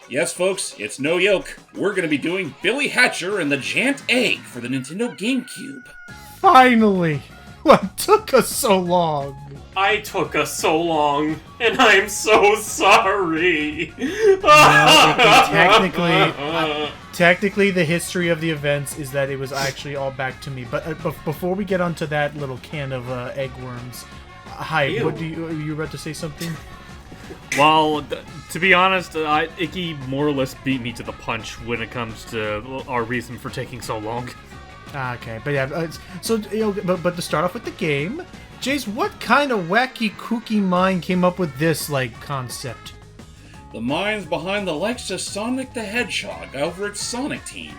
Yes, folks, it's no yoke. We're going to be doing Billy Hatcher and the Giant Egg for the Nintendo GameCube. Finally! What took us so long? I took us so long, and I'm so sorry. Technically, the history of the events is that it was actually all back to me. But before we get onto that little can of egg worms, hi, Ew. are you about to say something? Well, to be honest, Icky more or less beat me to the punch when it comes to our reason for taking so long. Okay, but yeah, so but to start off with the game, Jace, what kind of wacky, kooky mind came up with this concept? The minds behind the likes of Sonic the Hedgehog over at Sonic Team.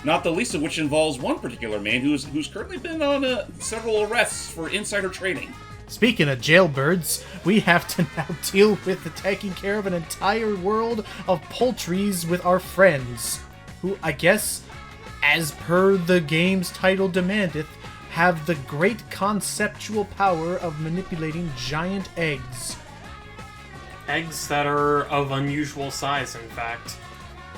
Not the least of which involves one particular man who's currently been on several arrests for insider trading. Speaking of jailbirds, we have to now deal with taking care of an entire world of poultries with our friends, who, I guess, as per the game's title demandeth, have the great conceptual power of manipulating giant eggs. Eggs that are of unusual size, in fact.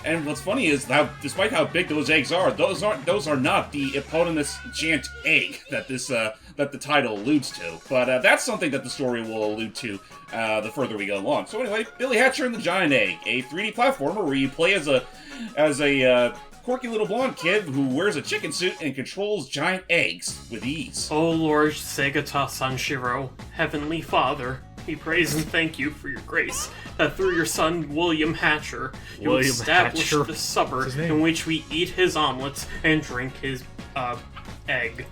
And what's funny is that despite how big those eggs are, those are not the eponymous giant egg that the title alludes to. But that's something that the story will allude to the further we go along. So anyway, Billy Hatcher and the Giant Egg, a 3D platformer where you play as a quirky little blonde kid who wears a chicken suit and controls giant eggs with ease. O Lord Segata Sanshiro, Heavenly Father, we praise and thank you for your grace, that through your son William Hatcher, you established the supper in which we eat his omelets and drink his egg.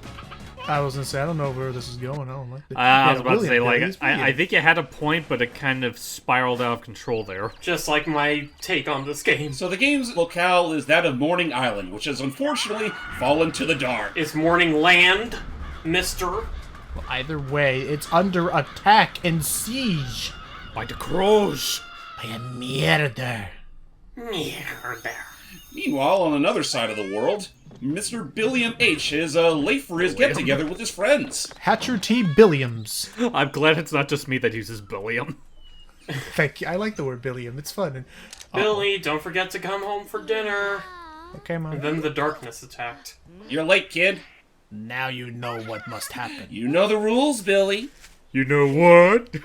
I was gonna say, I don't know where this is going. I don't like it. I was about to say, I think you had a point, but it kind of spiraled out of control there. Just like my take on this game. So the game's locale is that of Morning Island, which has unfortunately fallen to the dark. Is Morning Land, mister? Well, either way, it's under attack and siege by the crows. By a murder. Meanwhile, on another side of the world, Mr. Billiam H. is late for his get-together with his friends. Hatcher T. Billiams. I'm glad it's not just me that uses Billiam. Thank you. I like the word Billiam. It's fun. And, Billy, don't forget to come home for dinner. Okay, Mom. And then the darkness attacked. You're late, kid. Now you know what must happen. You know the rules, Billy. You know what?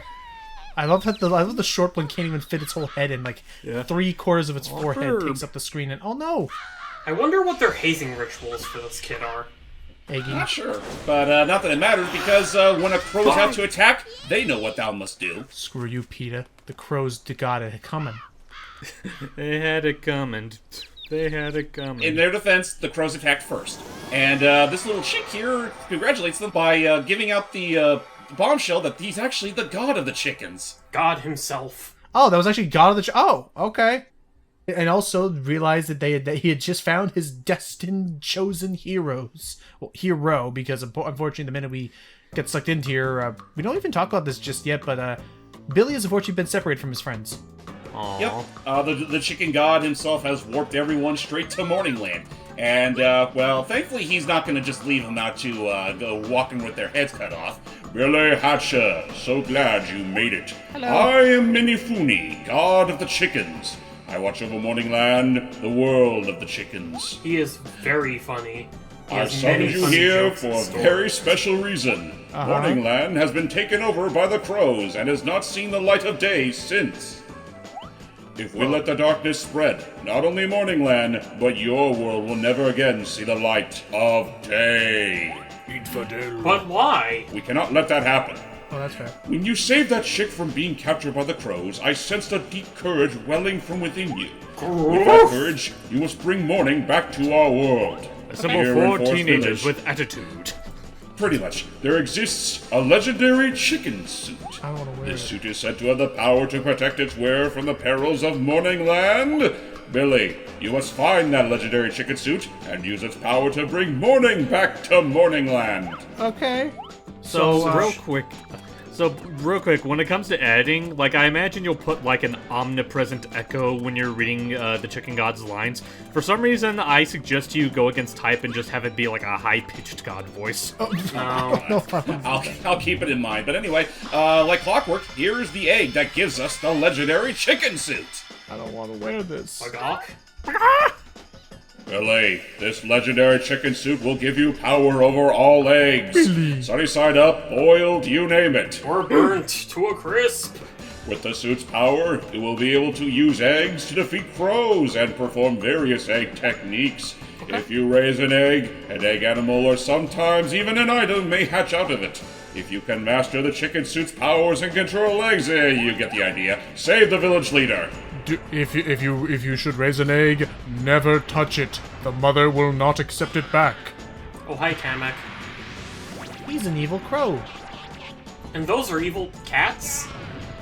I love the short one can't even fit its whole head in. Like 3/4 of its forehead takes up the screen. And oh no! I wonder what their hazing rituals for this kid are. Eggy. Not sure, but not that it matters, because when a crow's out to attack, they know what thou must do. Screw you, Peter. The crows got it coming. They had it coming. They had it coming. In their defense, the crows attacked first. And this little chick here congratulates them by giving out the bombshell that he's actually the god of the chickens. God himself. Oh, that was actually god of the oh, okay. And also realized that he had just found his destined chosen heroes. Well, hero, because unfortunately the minute we get sucked into here, we don't even talk about this just yet, but Billy has unfortunately been separated from his friends. Aww. Yep, the chicken god himself has warped everyone straight to Morningland. And, well, thankfully he's not going to just leave them out to go walking with their heads cut off. Billy Hatcher, so glad you made it. Hello. I am Minifune, god of the chickens. I watch over Morningland, the world of the chickens. He is very funny. I summoned you here for a very special reason. Morningland has been taken over by the crows and has not seen the light of day since. If we let the darkness spread, not only Morningland, but your world will never again see the light of day. Infidel. But why? We cannot let that happen. Oh, that's fair. When you saved that chick from being captured by the crows, I sensed a deep courage welling from within you. With that courage, you must bring morning back to our world. Assemble 4 teenagers with attitude. Pretty much. There exists a legendary chicken suit. I don't want to wear This suit is said to have the power to protect its wearer from the perils of Morningland. Billy, you must find that legendary chicken suit and use its power to bring morning back to Morningland. Okay. So real quick, when it comes to editing, like, I imagine you'll put, like, an omnipresent echo when you're reading the Chicken God's lines. For some reason, I suggest you go against type and just have it be, like, a high-pitched God voice. Oh, No. I'll keep it in mind. But anyway, like clockwork, here's the egg that gives us the legendary chicken suit. I don't want to wear this. Bagok? Billy, this legendary chicken suit will give you power over all eggs. Sunny side up, boiled, you name it. Or burnt to a crisp. With the suit's power, you will be able to use eggs to defeat crows and perform various egg techniques. If you raise an egg animal, or sometimes even an item may hatch out of it. If you can master the chicken suit's powers and control eggs, you get the idea. Save the village leader. If you should raise an egg, never touch it. The mother will not accept it back. Oh, hi, Kamek. He's an evil crow. And those are evil cats?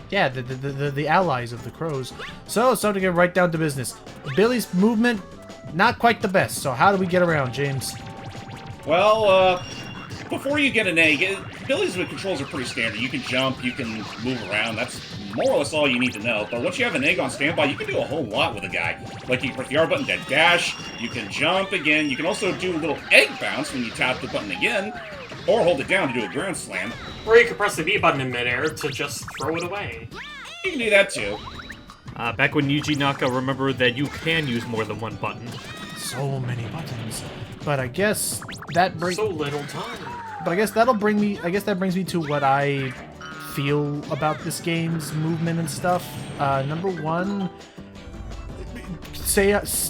Yeah, the allies of the crows. So it's time to get right down to business. Billy's movement, not quite the best. So how do we get around, James? Well, before you get an egg, Billy's controls are pretty standard. You can jump, you can move around. That's more or less all you need to know. But once you have an egg on standby, you can do a whole lot with a guy. Like, you can press the R button to dash, you can jump again, you can also do a little egg bounce when you tap the button again, or hold it down to do a ground slam. Or you can press the B button in midair to just throw it away. You can do that too. Back when Yuji Naka remembered that you can use more than one button. So many buttons. But I guess that brings... So little time. But I guess that'll bring me... I guess that brings me to what I feel about this game's movement and stuff. Number one...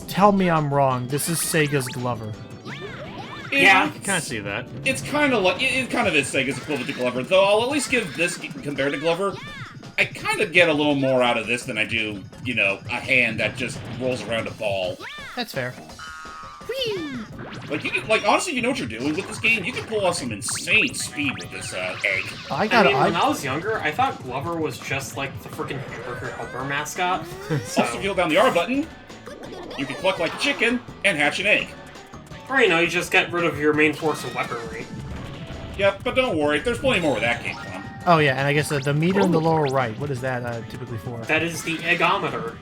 Tell me I'm wrong. This is Sega's Glover. Yeah, I can kind of see that. It's kind of like... It kind of is Sega's equivalent to Glover, though I'll at least give this, compared to Glover, I kind of get a little more out of this than I do, you know, a hand that just rolls around a ball. That's fair. Whee! Like, honestly, if you know what you're doing with this game, you can pull off some insane speed with this egg. I mean, when I was younger, I thought Glover was just like the freaking hamburger helper mascot. So. Also, if you hold down the R button, you can cluck like a chicken and hatch an egg. Or, you know, you just get rid of your main force of weaponry. Yep, but don't worry, there's plenty more where that came from. Oh yeah, and I guess the meter in the lower right, what is that typically for? That is the eggometer.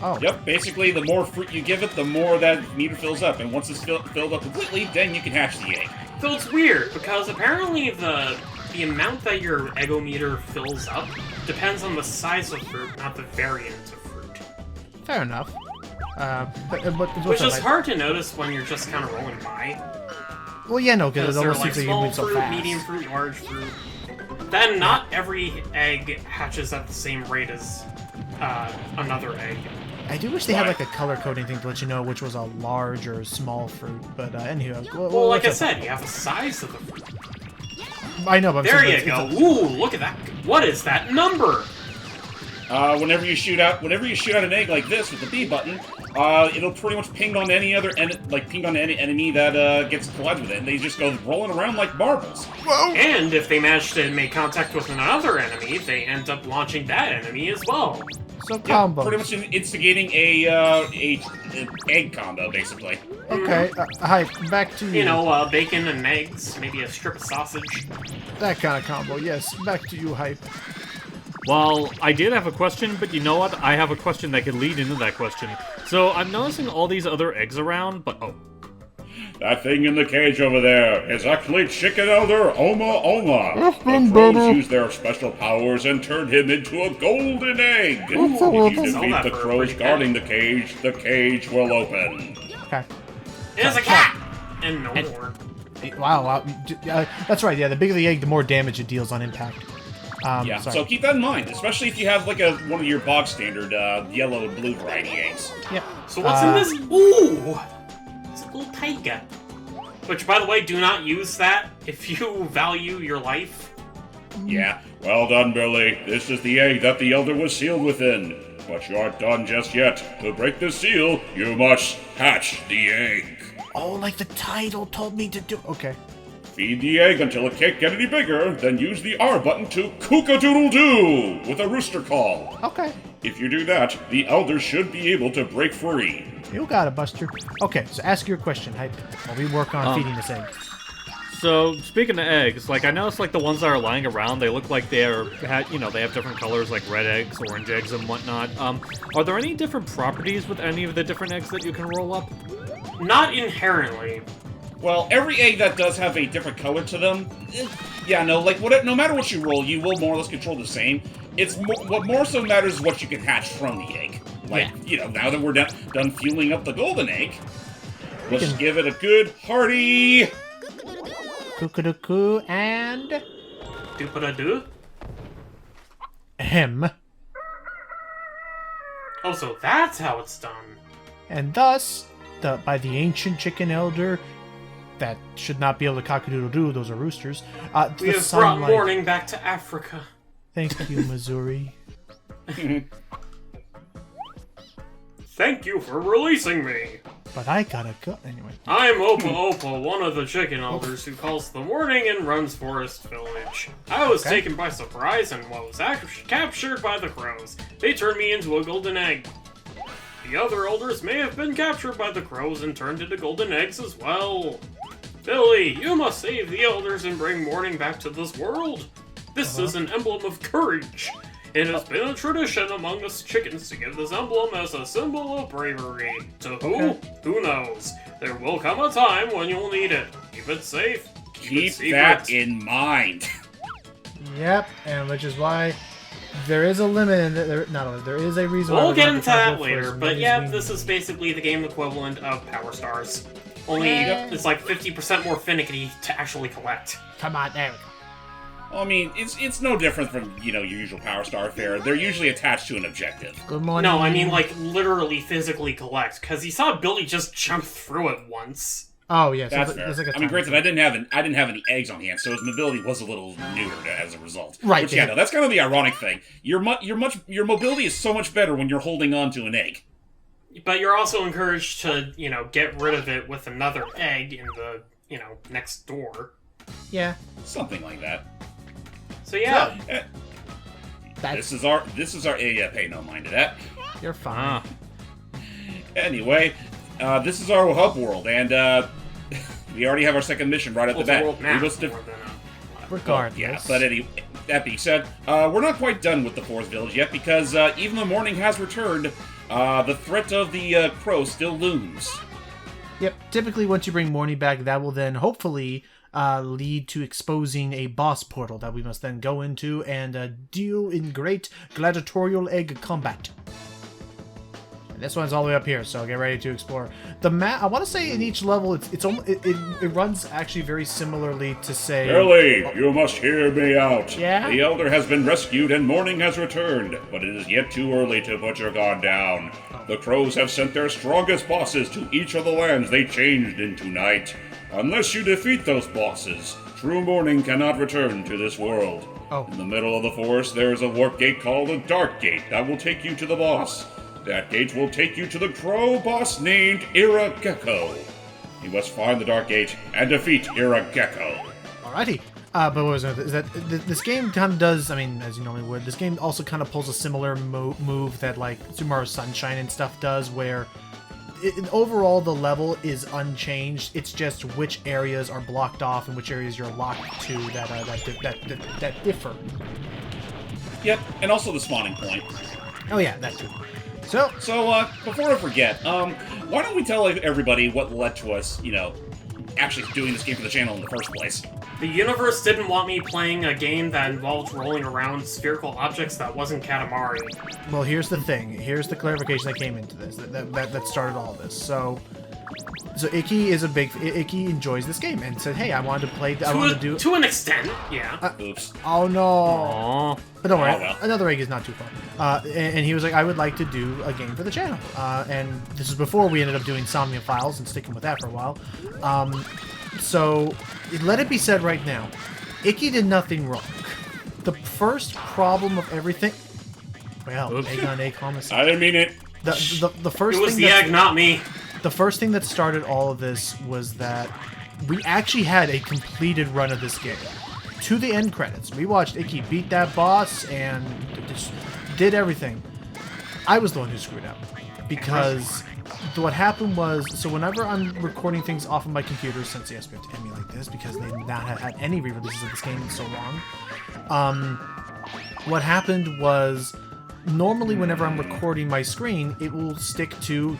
Oh. Yep, basically, the more fruit you give it, the more that meter fills up. And once it's filled up completely, then you can hatch the egg. So it's weird, because apparently the amount that your eggometer fills up depends on the size of fruit, not the variant of fruit. Fair enough. Which is hard to notice when you're just kind of rolling by. Well, yeah, no, because it almost like seems like you move so fruit, fast. medium fruit, large fruit. Then not every egg hatches at the same rate as another egg. I do wish they had like a color coding thing to let you know which was a large or small fruit, but anyway. Well, like I said, you have the size of the fruit. I know, but there you go. Ooh, look at that! What is that number? Whenever you shoot out an egg like this with the B button, it'll pretty much ping on any enemy that gets collided with it, and they just go rolling around like marbles. Whoa. And if they manage to make contact with another enemy, they end up launching that enemy as well. So combos. Pretty much instigating a egg combo, basically. Okay, hi, back to you. You know, bacon and eggs, maybe a strip of sausage. That kind of combo, yes. Back to you, Hype. Well, I did have a question, but you know what? I have a question that could lead into that question. So, I'm noticing all these other eggs around, but oh. That thing in the cage over there is actually Chicken Elder Oma Oma. The crows use their special powers and turn him into a golden egg. If you defeat the crows guarding the cage will open. Okay. It is a cat! And no more. Wow. That's right, yeah, the bigger the egg, the more damage it deals on impact. Yeah, sorry. so keep that in mind, especially if you have like one of your bog standard yellow and blue variety eggs. Yep. So what's in this? Ooh! It's a little tiger. Which, by the way, do not use that if you value your life. Yeah, well done, Billy. This is the egg that the Elder was sealed within. But you aren't done just yet. To break the seal, you must hatch the egg. Oh, like the title told me to do. Okay. Feed the egg until it can't get any bigger, then use the R button to cook-a-doodle-doo with a rooster call. Okay. If you do that, the Elder should be able to break free. You got it, Buster. Okay, so ask your question, Hype, while we work on feeding this egg. So, speaking of eggs, like, I noticed, like, the ones that are lying around, they look like they have different colors, like red eggs, orange eggs, and whatnot. Are there any different properties with any of the different eggs that you can roll up? Not inherently. Well, every egg that does have a different color to them, no matter what you roll, you will more or less control the same. what more so matters is what you can hatch from the egg. Like, now that we're done fueling up the golden egg, let's give it a good hearty... Cuckoo and... Doop-a-da-doo? Him. Oh, so that's how it's done. And thus, by the ancient chicken elder, that should not be able to cock-a-doodle-doo, those are roosters. We have brought morning back to Africa. Thank you, Missouri. Thank you for releasing me. But I gotta go anyway. I'm Opa Opa, one of the chicken elders who calls the morning and runs Forest Village. I was taken by surprise and was captured by the crows. They turned me into a golden egg. The other elders may have been captured by the crows and turned into golden eggs as well. Billy, you must save the elders and bring morning back to this world. This is an emblem of courage. It has been a tradition among us chickens to give this emblem as a symbol of bravery. To who? Who knows? There will come a time when you'll need it. Keep it safe. Keep that in mind. Yep, and which is why there is a limit, and there is a reason. We'll get into that later, but yeah, this is basically the game equivalent of Power Stars. Only it's like 50% more finicky to actually collect. Come on, there we go. Well, I mean, it's no different from, your usual Power Star fare. They're usually attached to an objective. Good morning. No, I mean, like, literally physically collect, because he saw Billy just jump through it once. Oh, yes. That's fair. Like I mean, granted, I didn't have any eggs on hand, so his mobility was a little neutered as a result. Right. Which, no, that's kind of the ironic thing. Your mobility is so much better when you're holding on to an egg. But you're also encouraged to, get rid of it with another egg in the, next door. Yeah. Something like that. So yeah. This is our pay no mind to that. You're fine. Anyway, this is our hub world, and we already have our second mission right at the bat. Regardless. Yeah, but that being said, we're not quite done with the fourth village yet, because even though morning has returned, the threat of the crow still looms. Yep, typically once you bring morning back, that will then hopefully lead to exposing a boss portal that we must then go into and deal in great gladiatorial egg combat. And this one's all the way up here, so get ready to explore. The map, I want to say in each level, it runs actually very similarly to say... Billy, you must hear me out. Yeah? The Elder has been rescued and morning has returned, but it is yet too early to put your guard down. The crows have sent their strongest bosses to each of the lands they changed into night. Unless you defeat those bosses, true morning cannot return to this world. In the middle of the forest, there is a warp gate called a Dark Gate that will take you to the boss. That gate will take you to the crow boss named Iragecko. You must find the Dark Gate and defeat Iragecko. Alrighty. But what was it? Is that this game kind of does, I mean, as you normally would, this game also kind of pulls a similar move that, like, Super Mario Sunshine and stuff does, where overall the level is unchanged. It's just which areas are blocked off and which areas you're locked to that differ. Yep, and also the spawning point. Oh yeah, that too. So before I forget, why don't we tell everybody what led to us, actually doing this game for the channel in the first place? The universe didn't want me playing a game that involved rolling around spherical objects that wasn't Katamari. Well, here's the thing. Here's the clarification that came into this, that started all this. So Icky enjoys this game and said, "Hey, I wanted to play. To an extent, yeah." Oops. Oh no. Aww. But don't worry, well. Another egg is not too far. And he was like, "I would like to do a game for the channel." And this is before we ended up doing Somnia Files and sticking with that for a while. So let it be said right now, Icky did nothing wrong. The first problem of everything. Well, egg on egg homicide. I didn't mean it. The first. It was the egg, not me. The first thing that started all of this was that we actually had a completed run of this game. To the end credits. We watched Icky beat that boss and just did everything. I was the one who screwed up. Because what happened was, so whenever I'm recording things off of my computer, since yes, we have to emulate this because they've not had any re-releases of this game in so long, what happened was, normally whenever I'm recording my screen, it will stick to...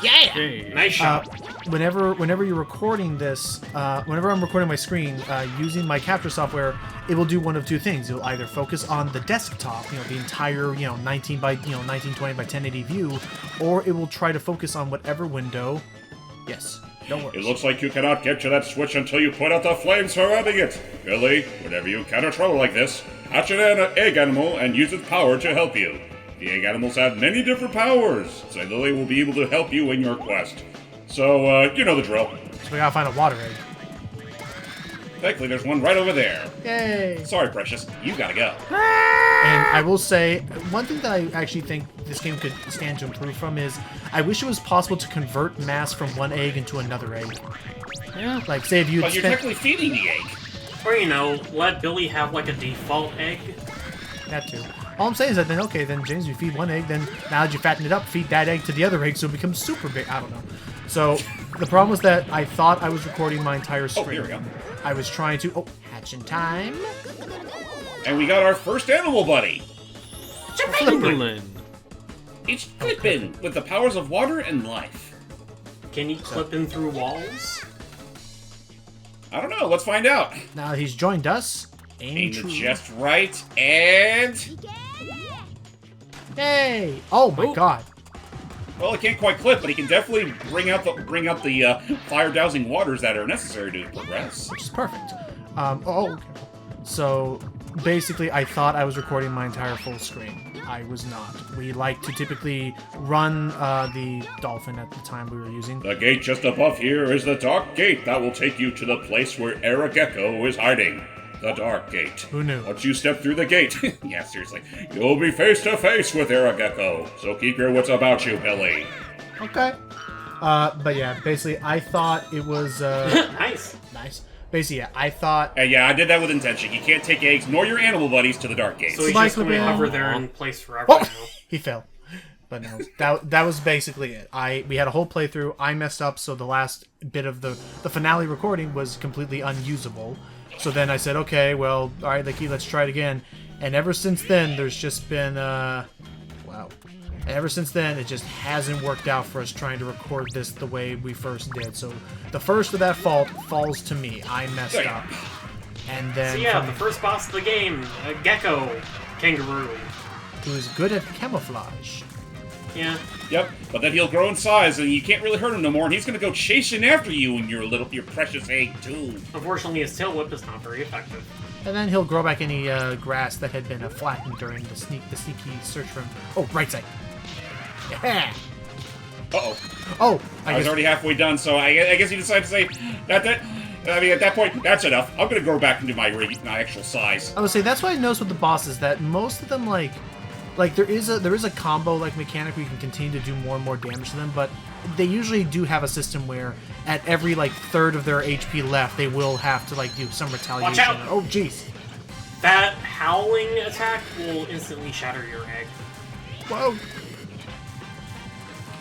Yeah! Okay. Nice shot. Whenever you're recording this, whenever I'm recording my screen using my capture software, it will do one of two things. It'll either focus on the desktop, the entire 1920 by 1080 view, or it will try to focus on whatever window. Yes, don't worry. It looks like you cannot get to that switch until you put out the flames surrounding it. Billy, whenever you encounter trouble like this, hatch an egg animal and use its power to help you. The egg animals have many different powers, so Lily will be able to help you in your quest. So, you know the drill. So we gotta find a water egg. Thankfully, there's one right over there. Yay! Sorry, Precious, you gotta go. And I will say, one thing that I actually think this game could stand to improve from is, I wish it was possible to convert mass from one egg into another egg. Yeah. Like, say if you had But you're technically feeding the egg. Or, let Billy have, like, a default egg. That too. All I'm saying is that then James, you feed one egg, then now that you fatten it up, feed that egg to the other egg so it becomes super big. I don't know. So, the problem was that I thought I was recording my entire screen. Oh, here we go. I was trying to... Oh, hatching time. And we got our first animal buddy. Flippin'. It's Flippin, with the powers of water and life. Can you clip in through walls? I don't know, let's find out. Now that he's joined us, Aim aim it true. just right, and... Yay! Oh my god. Well, he can't quite clip, but he can definitely bring out the fire-dousing waters that are necessary to progress. Which is perfect. Okay. So, basically, I thought I was recording my entire full screen. I was not. We like to typically run the dolphin at the time we were using. The gate just above here is the Dark Gate that will take you to the place where Eragecko is hiding. The Dark Gate. Who knew? Once you step through the gate, yeah, seriously, you'll be face to face with Eragecko. So keep your wits about you, Billy. Okay. But yeah, basically, I thought it was, Nice. nice. Basically, yeah, I thought... And yeah, I did that with intention. You can't take eggs nor your animal buddies to the Dark Gate. So he's Goodbye, just going to Flippin'. hover there in place forever Oh! now. He fell. But no, that was basically it. We had a whole playthrough. I messed up, so the last bit of the finale recording was completely unusable. So then I said, okay, well, all right, Licky, let's try it again. And ever since then, there's just been, wow. And ever since then, it just hasn't worked out for us trying to record this the way we first did. So the first of that fault falls to me. I messed up. And then So yeah, the first boss of the game, a gecko kangaroo. who's good at camouflage. Yeah. Yep, but then he'll grow in size and you can't really hurt him no more, and he's gonna go chasing after you and your precious egg too. Unfortunately, his tail whip is not very effective. And then he'll grow back any grass that had been flattened during the sneaky search for him. Oh, right side. Yeah. Uh-oh. Oh, I was already halfway done, so I guess he decided to say, at that point, that's enough. I'm gonna grow back into my actual size. I would say that's what I noticed with the bosses, that most of them like there is a combo mechanic where you can continue to do more and more damage to them, but they usually do have a system where at every third of their HP left, they will have to do some retaliation. Watch out! Oh jeez. That howling attack will instantly shatter your egg. Whoa.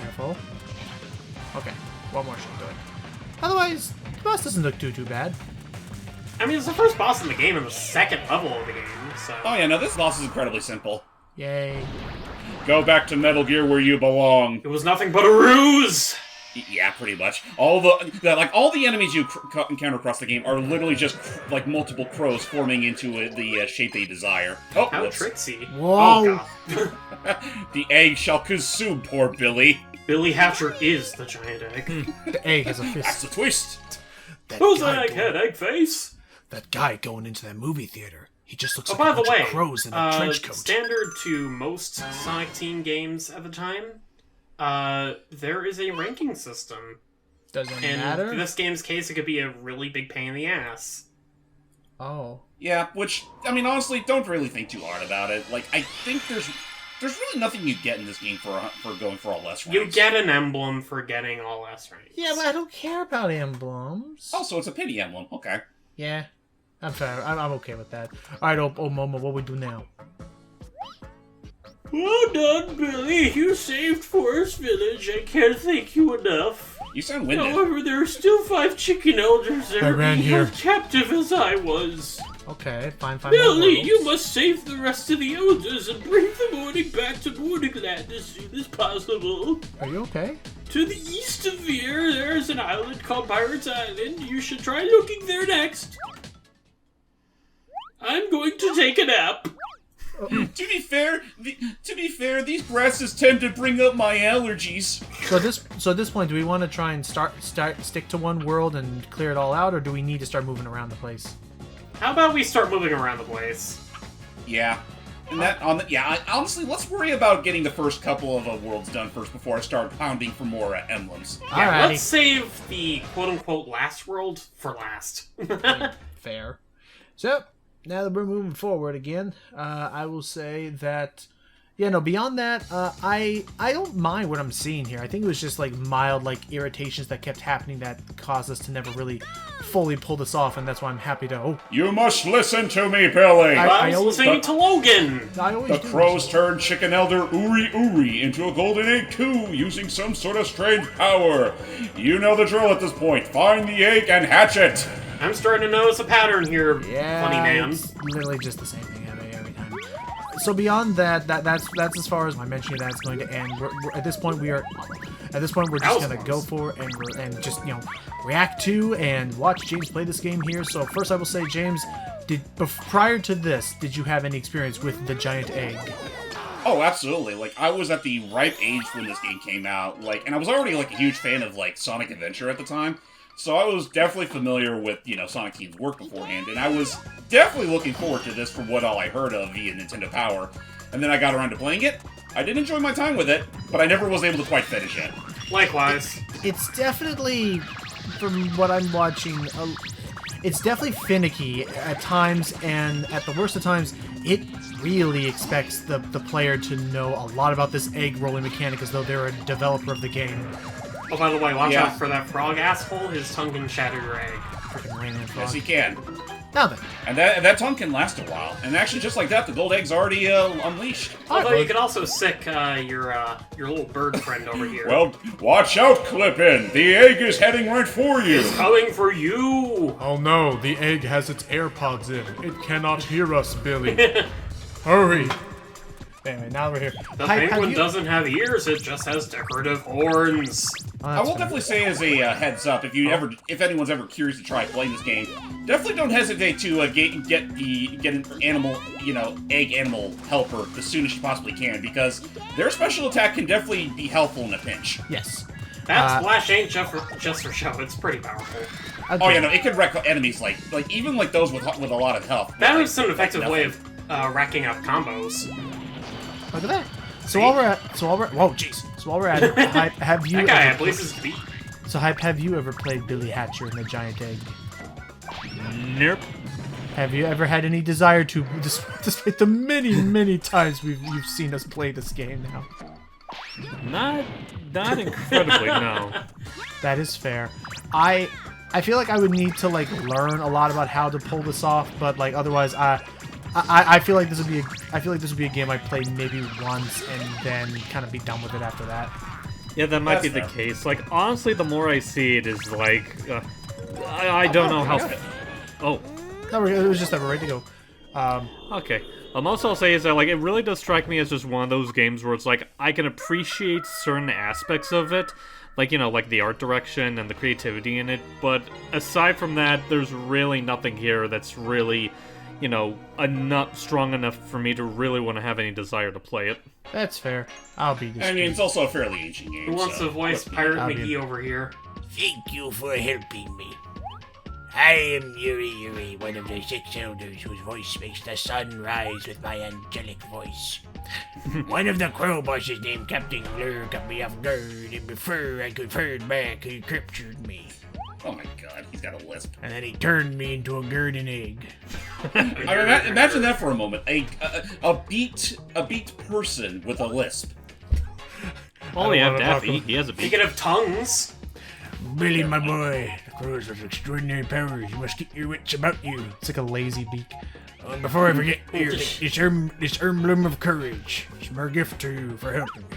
Careful. Okay, one more should do it. Otherwise, the boss doesn't look too bad. I mean, it's the first boss in the game and the second level of the game, so... Oh yeah, no, this boss is incredibly simple. Yay. Go back to Metal Gear where you belong. It was nothing but a ruse! Yeah, pretty much. All the enemies you encounter across the game are literally just multiple crows forming into the shape they desire. Oh, How whoops. tricksy. Whoa. Oh, God. The egg shall consume poor Billy. Billy Hatcher is the giant egg. The egg has a That's fist. the twist. Who's that egghead, egg face? That guy going into that movie theater. He just looks Oh, like by a the bunch way, of crows in a trench coat. standard to most Sonic Team games at the time, there is a ranking system. Doesn't In matter. this game's case, it could be a really big pain in the ass. Oh. Yeah, which, I mean, honestly, don't really think too hard about it. I think there's really nothing you get in this game for going for all less ranks. You get an emblem for getting all S ranks. Yeah, but I don't care about emblems. Oh, so it's a pity emblem. Okay. Yeah. I'm fair. I'm okay with that. Alright, oh Momo, what we do now? Well done, Billy. You saved Forest Village. I can't thank you enough. You sound winded. However, there are still 5 chicken elders there. I ran here. Held captive as I was. Okay, fine. Billy, you must save the rest of the elders and bring the morning back to Morningland as soon as possible. Are you okay? To the east of here, there's an island called Pirates Island. You should try looking there next. I'm going to take a nap. To be fair, these grasses tend to bring up my allergies. So at this point, do we want to try and stick to one world and clear it all out, or do we need to start moving around the place? How about we start moving around the place? Yeah. Honestly, let's worry about getting the first couple of worlds done first before I start pounding for more emblems. Yeah, let's save the quote-unquote last world for last. Fair. So, now that we're moving forward again, I will say that, beyond that, I don't mind what I'm seeing here. I think it was just, mild, irritations that kept happening that caused us to never really fully pull this off, and that's why I'm happy to... You must listen to me, Billy! I was listening to Logan! The crows turned Chicken Elder Uri into a golden egg too, using some sort of strange power. You know the drill at this point. Find the egg and hatch it! I'm starting to notice a pattern here, funny man. It's literally just the same thing every time. So beyond that, that's as far as my mentioning that it's going to end. At this point, we're just gonna go for it and just react to and watch James play this game here. So first, I will say, James, prior to this, did you have any experience with the giant egg? Oh, absolutely. I was at the ripe age when this game came out, and I was already, a huge fan of, Sonic Adventure at the time. So I was definitely familiar with, Sonic Team's work beforehand, and I was definitely looking forward to this from what all I heard of via Nintendo Power. And then I got around to playing it. I did enjoy my time with it, but I never was able to quite finish it. Likewise. It's definitely, from what I'm watching, it's definitely finicky at times, and at the worst of times, it really expects the player to know a lot about this egg rolling mechanic as though they're a developer of the game. Oh, by the way, watch out for that frog asshole. His tongue can shatter your egg. Freaking Rayman frog. Yes, he can. Now then. And that tongue can last a while. And actually, just like that, the gold egg's already unleashed. Although you can also sick your little bird friend over here. Well, watch out, Clippin! The egg is heading right for you! It's coming for you! Oh no, the egg has its AirPods in. It cannot hear us, Billy. Hurry! Anyway, now we're here. The penguin doesn't have ears, it just has decorative horns. I will definitely say as a heads up, if anyone's ever curious to try playing this game, definitely don't hesitate to get an animal, egg animal helper as soon as you possibly can, because their special attack can definitely be helpful in a pinch. Yes. That splash ain't just for show, it's pretty powerful. Okay. Oh yeah, no, it could wreck enemies even those with a lot of health. That was an effective way of racking up combos. Look at that. So while we're at it, Hype, have you? That guy had places to be. So Hype, have you ever played Billy Hatcher and the Giant Egg? Nope. Have you ever had any desire to, despite the many times you've seen us play this game now? Not incredibly, no. That is fair. I feel like I would need to learn a lot about how to pull this off, but otherwise I feel like this would be a game I'd play maybe once and then kind of be done with it after that. Yeah, that might be the case. Honestly, the more I see it is I don't know how. Oh. No, it was just that we're ready to go. Okay. Most I'll say is that it really does strike me as just one of those games where it's I can appreciate certain aspects of it, like the art direction and the creativity in it, but aside from that, there's really nothing here that's really enough strong enough for me to really want to have any desire to play it. That's fair. I'll be discreet. I mean, it's also a fairly ancient game. Who wants to voice Pirate McGee over here? Thank you for helping me. I am Yuri, one of the 6 elders whose voice makes the sun rise with my angelic voice. One of the crow bosses named Captain Blur got me off guard, and before I could fire back, he captured me. Oh my god, he's got a lisp. And then he turned me into a garden egg. Imagine that for a moment. A beat person with a lisp. Oh yeah, Daffy. He has a beat. Speaking of tongues. Billy, my boy, the crows have extraordinary powers. You must keep your wits about you. It's like a lazy beak. Before I forget, here, this emblem of courage. It's my gift to you for helping me.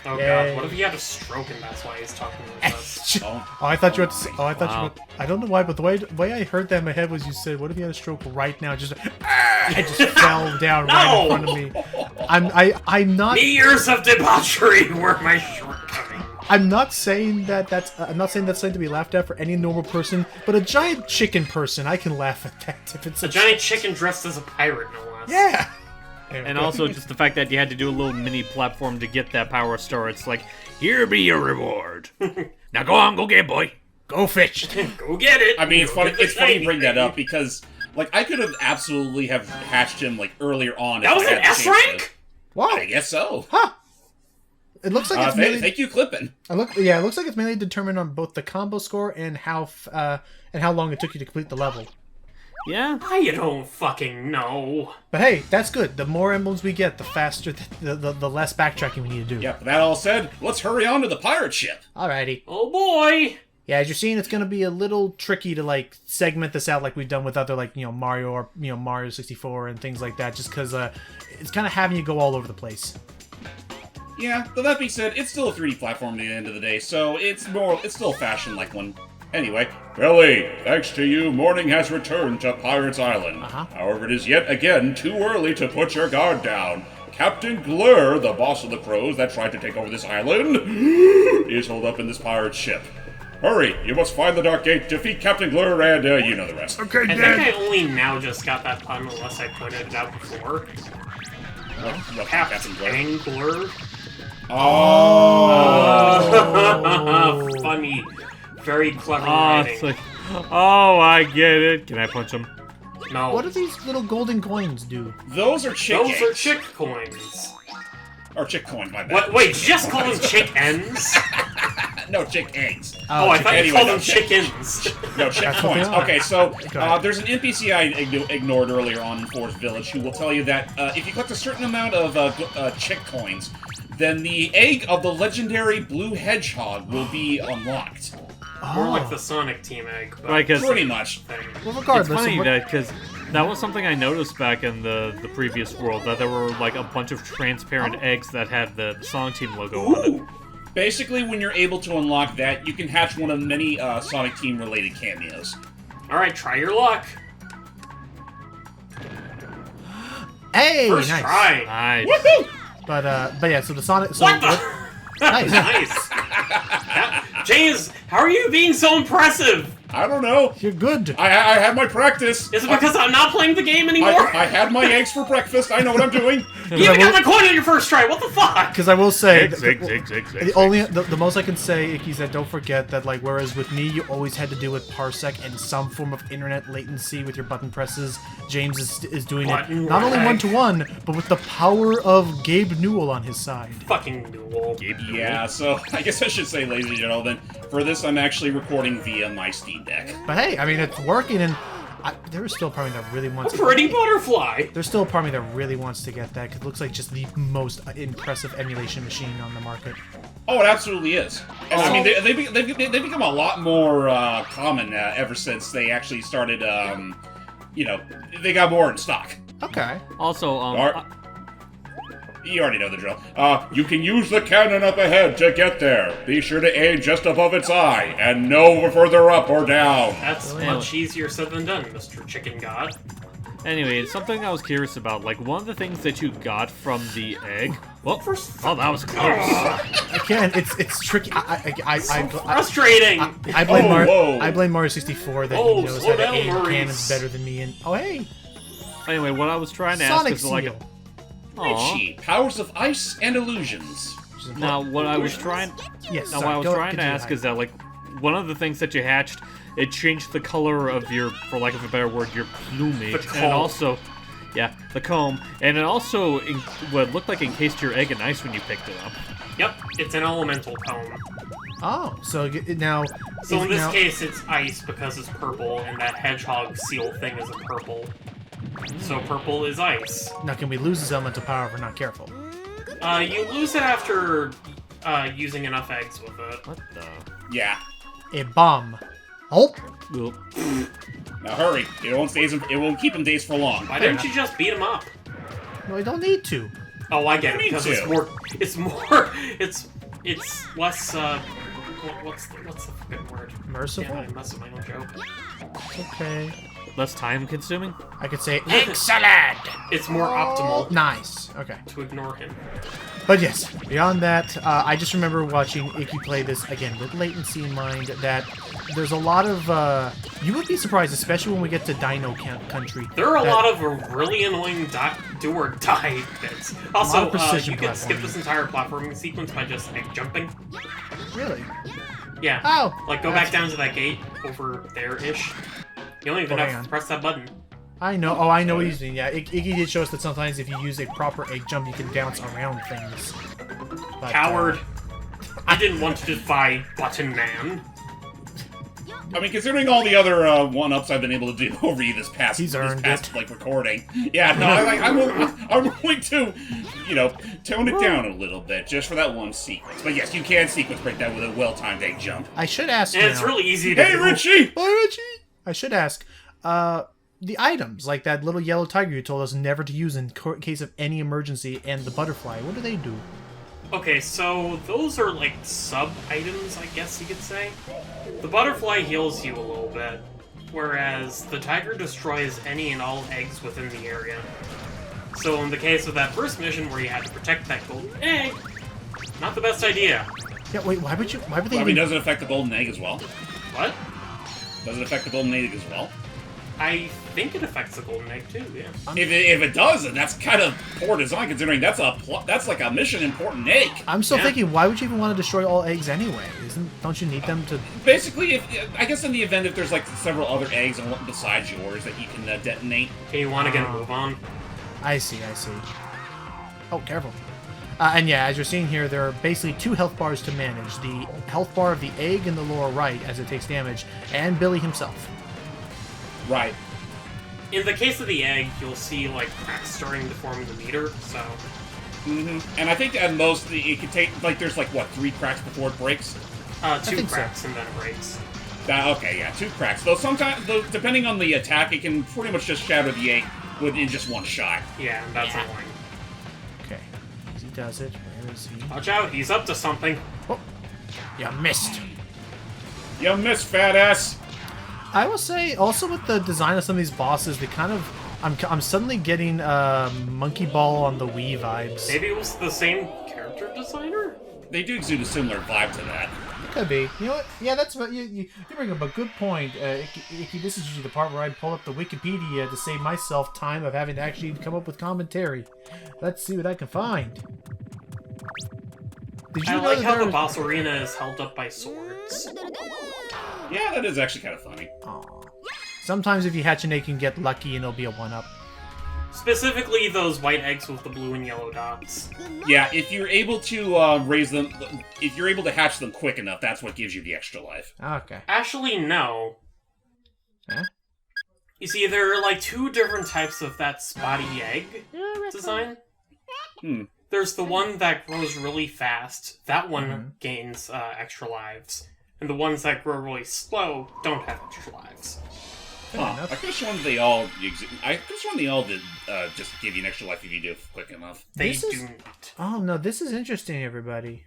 Oh god, what if he had a stroke and that's why he's talking with us? I thought you had to say, I don't know why, but the way I heard that in my head was you said, what if he had a stroke right now? Just I just fell down right in front of me. I'm not. The years of debauchery were my shortcoming. I'm not saying that's something to be laughed at for any normal person, but a giant chicken person, I can laugh at that if it's a giant chicken dressed as a pirate, no less. Yeah. And also just the fact that you had to do a little mini platform to get that power star. It's like, here be your reward. Now go on, go get it, boy. Go fetch it. Go get it. I mean, it's funny. It's funny you bring that up because, like, I could have absolutely have hatched him like earlier on. That was an S rank. Wow. I guess so. Huh. It looks like it's mainly. Thank you, Clippin. It looks like it's mainly determined on both the combo score and how long it took you to complete the level. Yeah? I don't fucking know. But hey, that's good. The more emblems we get, the faster, the less backtracking we need to do. Yep, that all said, let's hurry on to the pirate ship. Alrighty. Oh boy! Yeah, as you're seeing, it's going to be a little tricky to, like, segment this out like we've done with other, like, Mario or, Mario 64 and things like that, just because it's kind of having you go all over the place. Yeah, but that being said, it's still a 3D platform at the end of the day, so it's still a fashion-like one. Anyway, Billy, thanks to you, morning has returned to Pirates Island. However, it is yet again too early to put your guard down. Captain Glur, the boss of the crows that tried to take over this island, is holed up in this pirate ship. Hurry, you must find the Dark Gate, defeat Captain Glur, and you know the rest. Okay, I Dad. think I only now just got that pun, unless I pointed it out before. What Captain Glur. Oh! Funny. Very clever Oh, writing. it's like, oh, I get it. Can I punch him? No. What do these little golden coins do? Those are chick Those eggs. are chick coins. Or chick coins, my bad. What? Wait, did you just call them chick ends? No, chick eggs. Oh, I thought you anyway, called no, them chickens. No, chick That's what coins. they are. Okay, so ahead. there's an NPC I ignored earlier on in Forest Village who will tell you that if you collect a certain amount of chick coins, then the egg of the legendary blue hedgehog will be unlocked. More like the Sonic Team egg. But Right, 'cause Pretty much. Well, it's regardless, funny of what- because that was something I noticed back in the previous world, that there were like a bunch of transparent eggs that had the Sonic Team logo on it. Ooh. Basically, when you're able to unlock that, you can hatch one of many Sonic Team related cameos. Alright, try your luck. Hey, First nice. try. Nice. Woohoo! But yeah. So the Sonic. So What the? Nice. Nice. James, how are you being so impressive? I don't know. You're good. I had my practice. Is it because I'm not playing the game anymore? I had my eggs for breakfast. I know what I'm doing. You even got my coin on your first try. What the fuck? Because I will say, Zig. the most I can say, Icky, is that don't forget that, like, whereas with me you always had to deal with parsec and some form of internet latency with your button presses, James is doing it Button not only rag. 1-to-1, but with the power of Gabe Newell on his side. Fucking duel. Yeah, so I guess I should say, ladies and gentlemen, for this I'm actually recording via my Steam Deck. But hey, I mean, it's working, and there is still a part of me that really wants to. Pretty butterfly. There's still a part of me that really wants to get that, because it looks like just the most impressive emulation machine on the market. Oh, it absolutely is. And I mean, they've become a lot more common ever since they actually started, they got more in stock. Okay. Also, You already know the drill. You can use the cannon up ahead to get there. Be sure to aim just above its eye, and no further up or down. That's much easier said than done, Mr. Chicken God. anyway, it's something I was curious about. Like, one of the things that you got from the egg. Well, oh, that was close. Again, it's tricky. Frustrating. I blame whoa. I blame Mario 64 that Oh, he knows slow how to down, aim Maurice. cannons better than me. And oh hey, Anyway, what I was trying to Sonic ask is like, Seal. Aw. Richie, powers of ice and illusions. Now, what I was trying, Yes. now sorry, what I was go- trying to continue, ask is that like, one of the things that you hatched, it changed the color of your, for lack of a better word, your plumage, The and comb. also, yeah, the comb, and it also what looked like encased your egg in ice when you picked it up. Yep, it's an elemental cone. Oh, so now. So is in it this now- case, it's ice because it's purple, and that hedgehog seal thing is a purple. So purple is ice. now can we lose this elemental power if we're not careful? You lose it after using enough eggs with it. What the? Yeah. A bomb. Oh, Oop. Now hurry. It won't keep him dazed for long. Why didn't you just beat him up? no, we don't need to. Oh, I get it, because too. it's less, what's the fucking word? Merciful? Damn, I messed up my own joke. Okay. Less time consuming? I could say Excellent! It's more optimal nice. Okay. to ignore him. But yes, beyond that, I just remember watching Icky play this, again, with latency in mind, that there's a lot of, you would be surprised, especially when we get to Dino Country. There are a lot of really annoying do-or-die bits. Also, precision you can skip platforming. this entire platforming sequence by just, like, jumping. Really? Yeah. Oh! Like, go back down to that gate over there-ish. You don't even hang have on. to press that button. I know. Oh, I know what he's doing. Yeah, Iggy did show us that sometimes if you use a proper egg jump, you can bounce around things. But, Coward. I didn't want to defy Button Man. I mean, considering all the other one-ups I've been able to do over you this past like recording, yeah, no, I'm willing to, you know, tone it down a little bit just for that one sequence. But yes, you can sequence break that with a well-timed egg jump. I should ask. And it's really easy to Hey, do. Richie! Hi, Richie. I should ask. The items, like that little yellow tiger you told us never to use in case of any emergency, and the butterfly. What do they do? Okay, so those are like sub-items, I guess you could say. The butterfly heals you a little bit, whereas the tiger destroys any and all eggs within the area. So in the case of that first mission where you had to protect that golden egg, not the best idea. Yeah, wait. Why would they? I mean, even... does it affect the golden egg as well? What? Does it affect the golden egg as well? I think it affects the golden egg too, yeah. If it does, then that's kind of poor design, considering that's like a mission important egg. I'm still Yeah. thinking, why would you even want to destroy all eggs anyway? Don't you need them to? Basically, I guess in the event if there's like several other eggs and one besides yours that you can detonate. Okay, you want to get a move on? I see. Oh, careful. And yeah, as you're seeing here, there are basically 2 health bars to manage: the health bar of the egg in the lower right as it takes damage, and Billy himself. Right. In the case of the egg, you'll see like cracks starting to form in the meter, so... And I think at most it can take like there's like what 3 cracks before it breaks. 2 think so. cracks and then it breaks. Okay, yeah, 2 cracks. Though sometimes, depending on the attack, it can pretty much just shatter the egg in just one shot. Yeah, and that's annoying. Okay, as he does it, where is he? Watch out, he's up to something. Oh, you missed. You missed, fat ass. I will say, also with the design of some of these bosses, they kind of... I'm suddenly getting Monkey Ball on the Wii vibes. Maybe it was the same character designer? They do exude a similar vibe to that. Could be. You know what? Yeah, that's what you bring up a good point. Icky, this is usually the part where I pull up the Wikipedia to save myself time of having to actually come up with commentary. Let's see what I can find. Did you I know like that how there the boss arena is held up by swords. Yeah, that is actually kind of funny. Aw. Sometimes if you hatch an egg, you can get lucky and it'll be a 1-up. Specifically those white eggs with the blue and yellow dots. Yeah, if you're able to raise them, if you're able to hatch them quick enough, that's what gives you the extra life. Okay. Actually, no. Huh? You see, there are like 2 different types of that spotty egg design. There's the one that grows really fast. That one gains extra lives. And the ones that grow really slow don't have extra lives. Huh. I could have sworn they all. I could have sworn they all did just give you an extra life if you do it quick enough. They This do is- not. Oh no, this is interesting, everybody.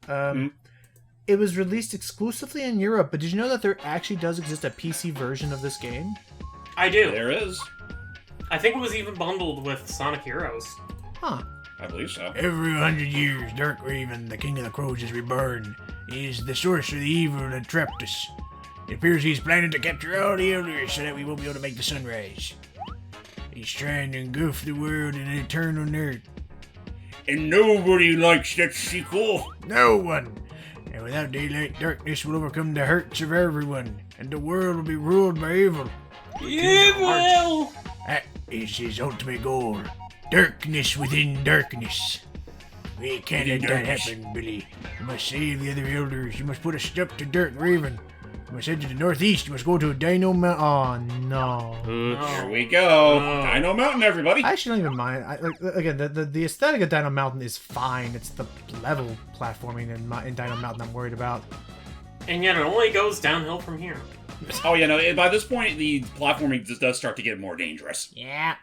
It was released exclusively in Europe, but did you know that there actually does exist a PC version of this game? I do. There is. I think it was even bundled with Sonic Heroes. Huh. I believe so. Every 100 years, Dark Raven, the king of the crows, is reborn. He is the source of the evil that trapped us. It appears he's planning to capture all the elders so that we won't be able to make the sunrise. He's trying to engulf the world in an eternal night. And nobody likes that sequel. No one! And without daylight, darkness will overcome the hearts of everyone, and the world will be ruled by evil. Evil! That is his ultimate goal. Darkness within darkness. We can't let that happen, Billy. You must save the other elders. You must put a stop to Dark Raven. You must head to the northeast. You must go to Dino Mountain. Oh, no. Here we go. Dino Mountain, everybody. I actually don't even mind. Again, the aesthetic of Dino Mountain is fine. It's the level platforming in Dino Mountain I'm worried about. And yet it only goes downhill from here. Oh yeah, no. By this point, the platforming just does start to get more dangerous. Yeah.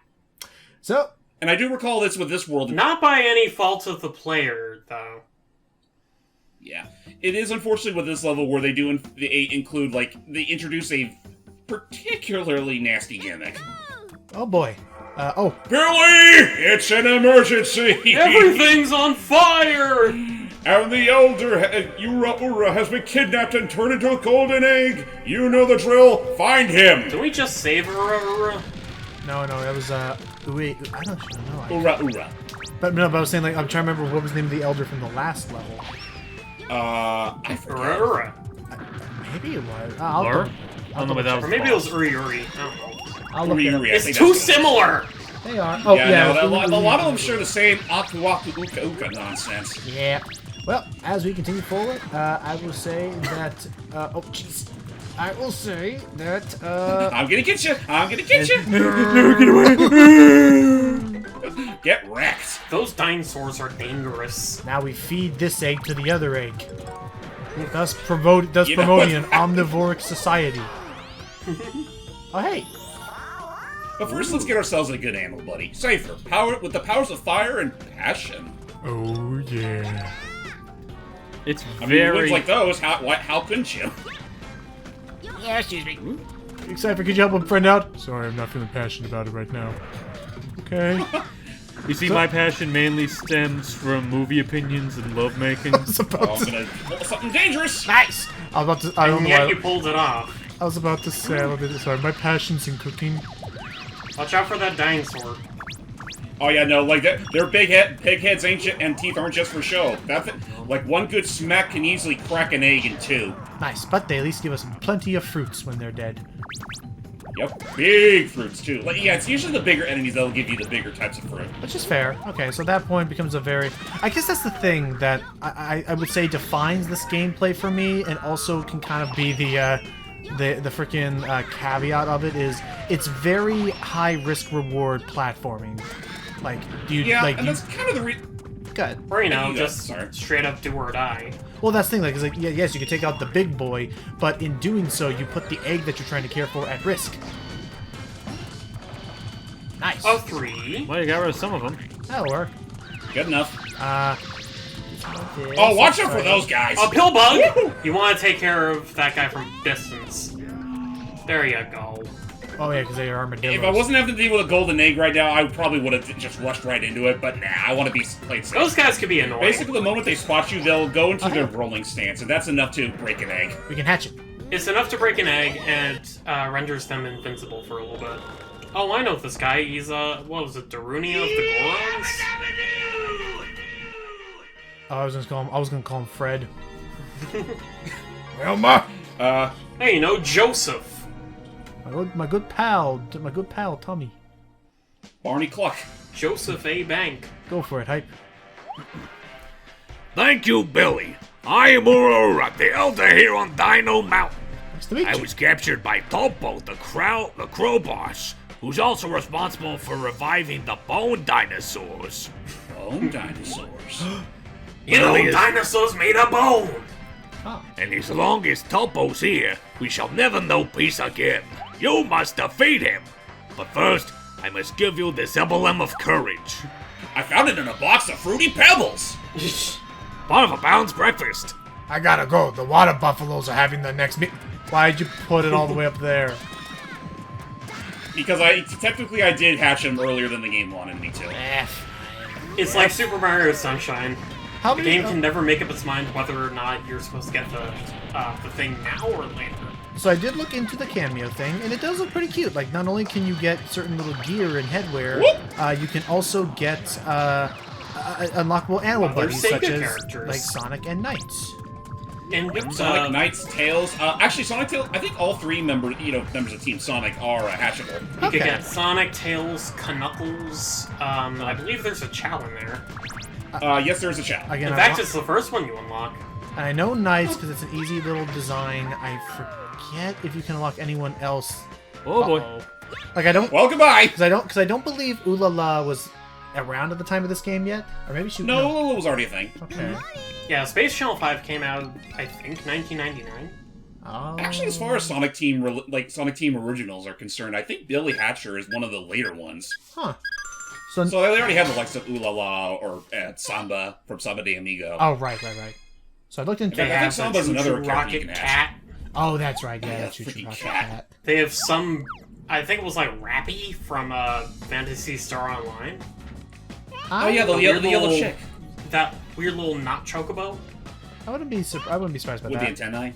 So, And I do recall this with this world. Not by any fault of the player, though. Yeah. It is unfortunately with this level where they do include, like, they introduce a particularly nasty gimmick. Oh boy. Billy! It's an emergency! Everything's on fire! And the elder, Ura, has been kidnapped and turned into a golden egg! You know the drill! Find him! Did we just save Ura? No, that was, wait, I don't know. Ura. But I was saying, like, I'm trying to remember what was the name of the elder from the last level. I forgot. Ura. Maybe it was. Or maybe it was Uri. I don't know. I'll look it up. It's too similar! They are. Oh, yeah. No, a lot of them share the same aku uka uka nonsense. Yeah. Well, as we continue forward, I will say that. Oh, jeez. I will say that. I'm gonna get you. Get wrecked. Those dinosaurs are dangerous. Now we feed this egg to the other egg, thus promoting an omnivoric society. Oh, hey. But first, let's get ourselves a good animal, buddy. Safer. With the powers of fire and passion. Oh, yeah. It's I very... mean, like those, how couldn't you? Yeah, excuse me. Cypher, could you help a friend out? Sorry, I'm not feeling passionate about it right now. Okay. You see, my passion mainly stems from movie opinions and lovemaking. I was about I'm gonna pull something dangerous. Nice. I was about to. I don't And know yet why. you pulled it off. I was about to say. Sorry, my passion's in cooking. Watch out for that dinosaur. Oh yeah, no, like their pig heads and teeth aren't just for show. Like one good smack can easily crack an egg in two. Nice, but they at least give us plenty of fruits when they're dead. Yep, big fruits too. Like, yeah, it's usually the bigger enemies that'll give you the bigger types of fruit. Which is fair. Okay, so that point becomes a very... I guess that's the thing that I would say defines this gameplay for me, and also can kind of be the freaking caveat of it is it's very high risk reward platforming. Like, that's kind of the Good. Or, just straight up do or die. Well, that's the thing, like, it's like, yeah, yes, you can take out the big boy, but in doing so, you put the egg that you're trying to care for at risk. Nice. Oh, 3. Well, you got rid of some of them. That'll work. Good enough. This. Oh, watch out for those guys! A pill bug! You want to take care of that guy from distance. There you go. Oh, yeah, because they are armadillos. If I wasn't having to deal with a golden egg right now, I probably would have just rushed right into it, but nah, I want to be played safe. Those guys could be annoying. Basically, the moment they spot you, they'll go into their rolling stance, and that's enough to break an egg. We can hatch it. It's enough to break an egg, and renders them invincible for a little bit. Oh, I know this guy. He's, what was it, Darunia of the Gorons? Oh, I was gonna call him Fred. Elma! Hey, Joseph. My good pal, Tommy. Barney Cluck. Joseph A. Bank. Go for it, hype. Thank you, Billy. I am Aurora, the elder here on Dino Mountain. Nice to meet I you. was captured by Topo, the crow boss, who's also responsible for reviving the bone dinosaurs. Bone dinosaurs. Dinosaurs made of bone! And as long as Topo's here, we shall never know peace again. You must defeat him. But first, I must give you this emblem of courage. I found it in a box of Fruity Pebbles! Part of a balanced breakfast. I gotta go. The water buffaloes are having their next meet. Why'd you put it all the way up there? Because technically I did hatch him earlier than the game wanted me to. It's like Super Mario Sunshine. How The many? game can never make up its mind whether or not you're supposed to get the thing now or later. So I did look into the cameo thing, and it does look pretty cute. Like, not only can you get certain little gear and headwear, you can also get unlockable animal Other buddies, Sega such as characters. like Sonic and Knights. And Sonic, Knights, Tails. Actually, Sonic, Tails. I think all three members of Team Sonic are hatchable. You could get Sonic, Tails, Knuckles. I believe there's a Chow in there. Yes, there's a chat. Again, In fact, it's the first one you unlock. I know Knights because it's an easy little design. I forget if you can unlock anyone else. Oh boy. Like I don't. Well, goodbye. Because I don't believe Ulala was around at the time of this game yet, or maybe she. No, it was already a thing. Okay. Yeah, Space Channel 5 came out, I think, 1999. Oh. Actually, as far as Sonic Team Originals are concerned, I think Billy Hatcher is one of the later ones. Huh. So they already had the likes of Ooh La La or Samba from Samba de Amigo. Oh, right. So I looked into... I think Samba's another character you can Cat. Oh, that's right. Yeah, that's Choo Choo freaking Rocket cat. Cat. They have some... I think it was like Rappy from Phantasy Star Online. Oh yeah, the yellow chick. That weird little not chocobo. I wouldn't be surprised by With the that. antennae.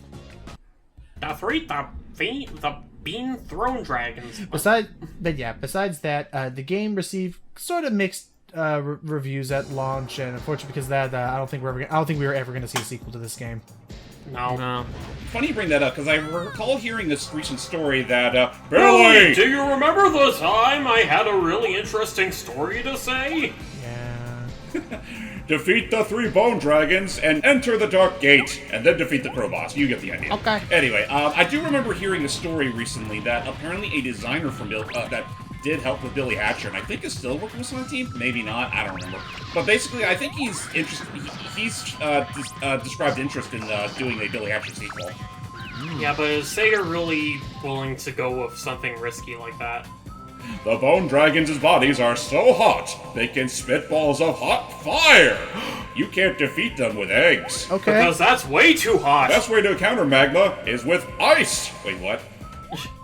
The bean throne dragons. Besides that, the game received sort of mixed reviews at launch, and unfortunately, because of that, I don't think we were ever going to see a sequel to this game. No. Funny you bring that up, because I recall hearing this recent story that, Billy! Do you remember the time I had a really interesting story to say? Yeah. Defeat the 3 bone dragons and enter the dark gate, and then defeat the crow boss. You get the idea. Okay. Anyway, I do remember hearing a story recently that apparently a designer from that did help with Billy Hatcher, and I think is still working with Sonic Team. Maybe not. I don't remember. But basically, I think he's interested. He's described interest in doing a Billy Hatcher sequel. Yeah, but is Sega really willing to go with something risky like that? The bone dragons' bodies are so hot, they can spit balls of hot fire! You can't defeat them with eggs. Okay. Because that's way too hot! Best way to counter magma is with ice! Wait, what?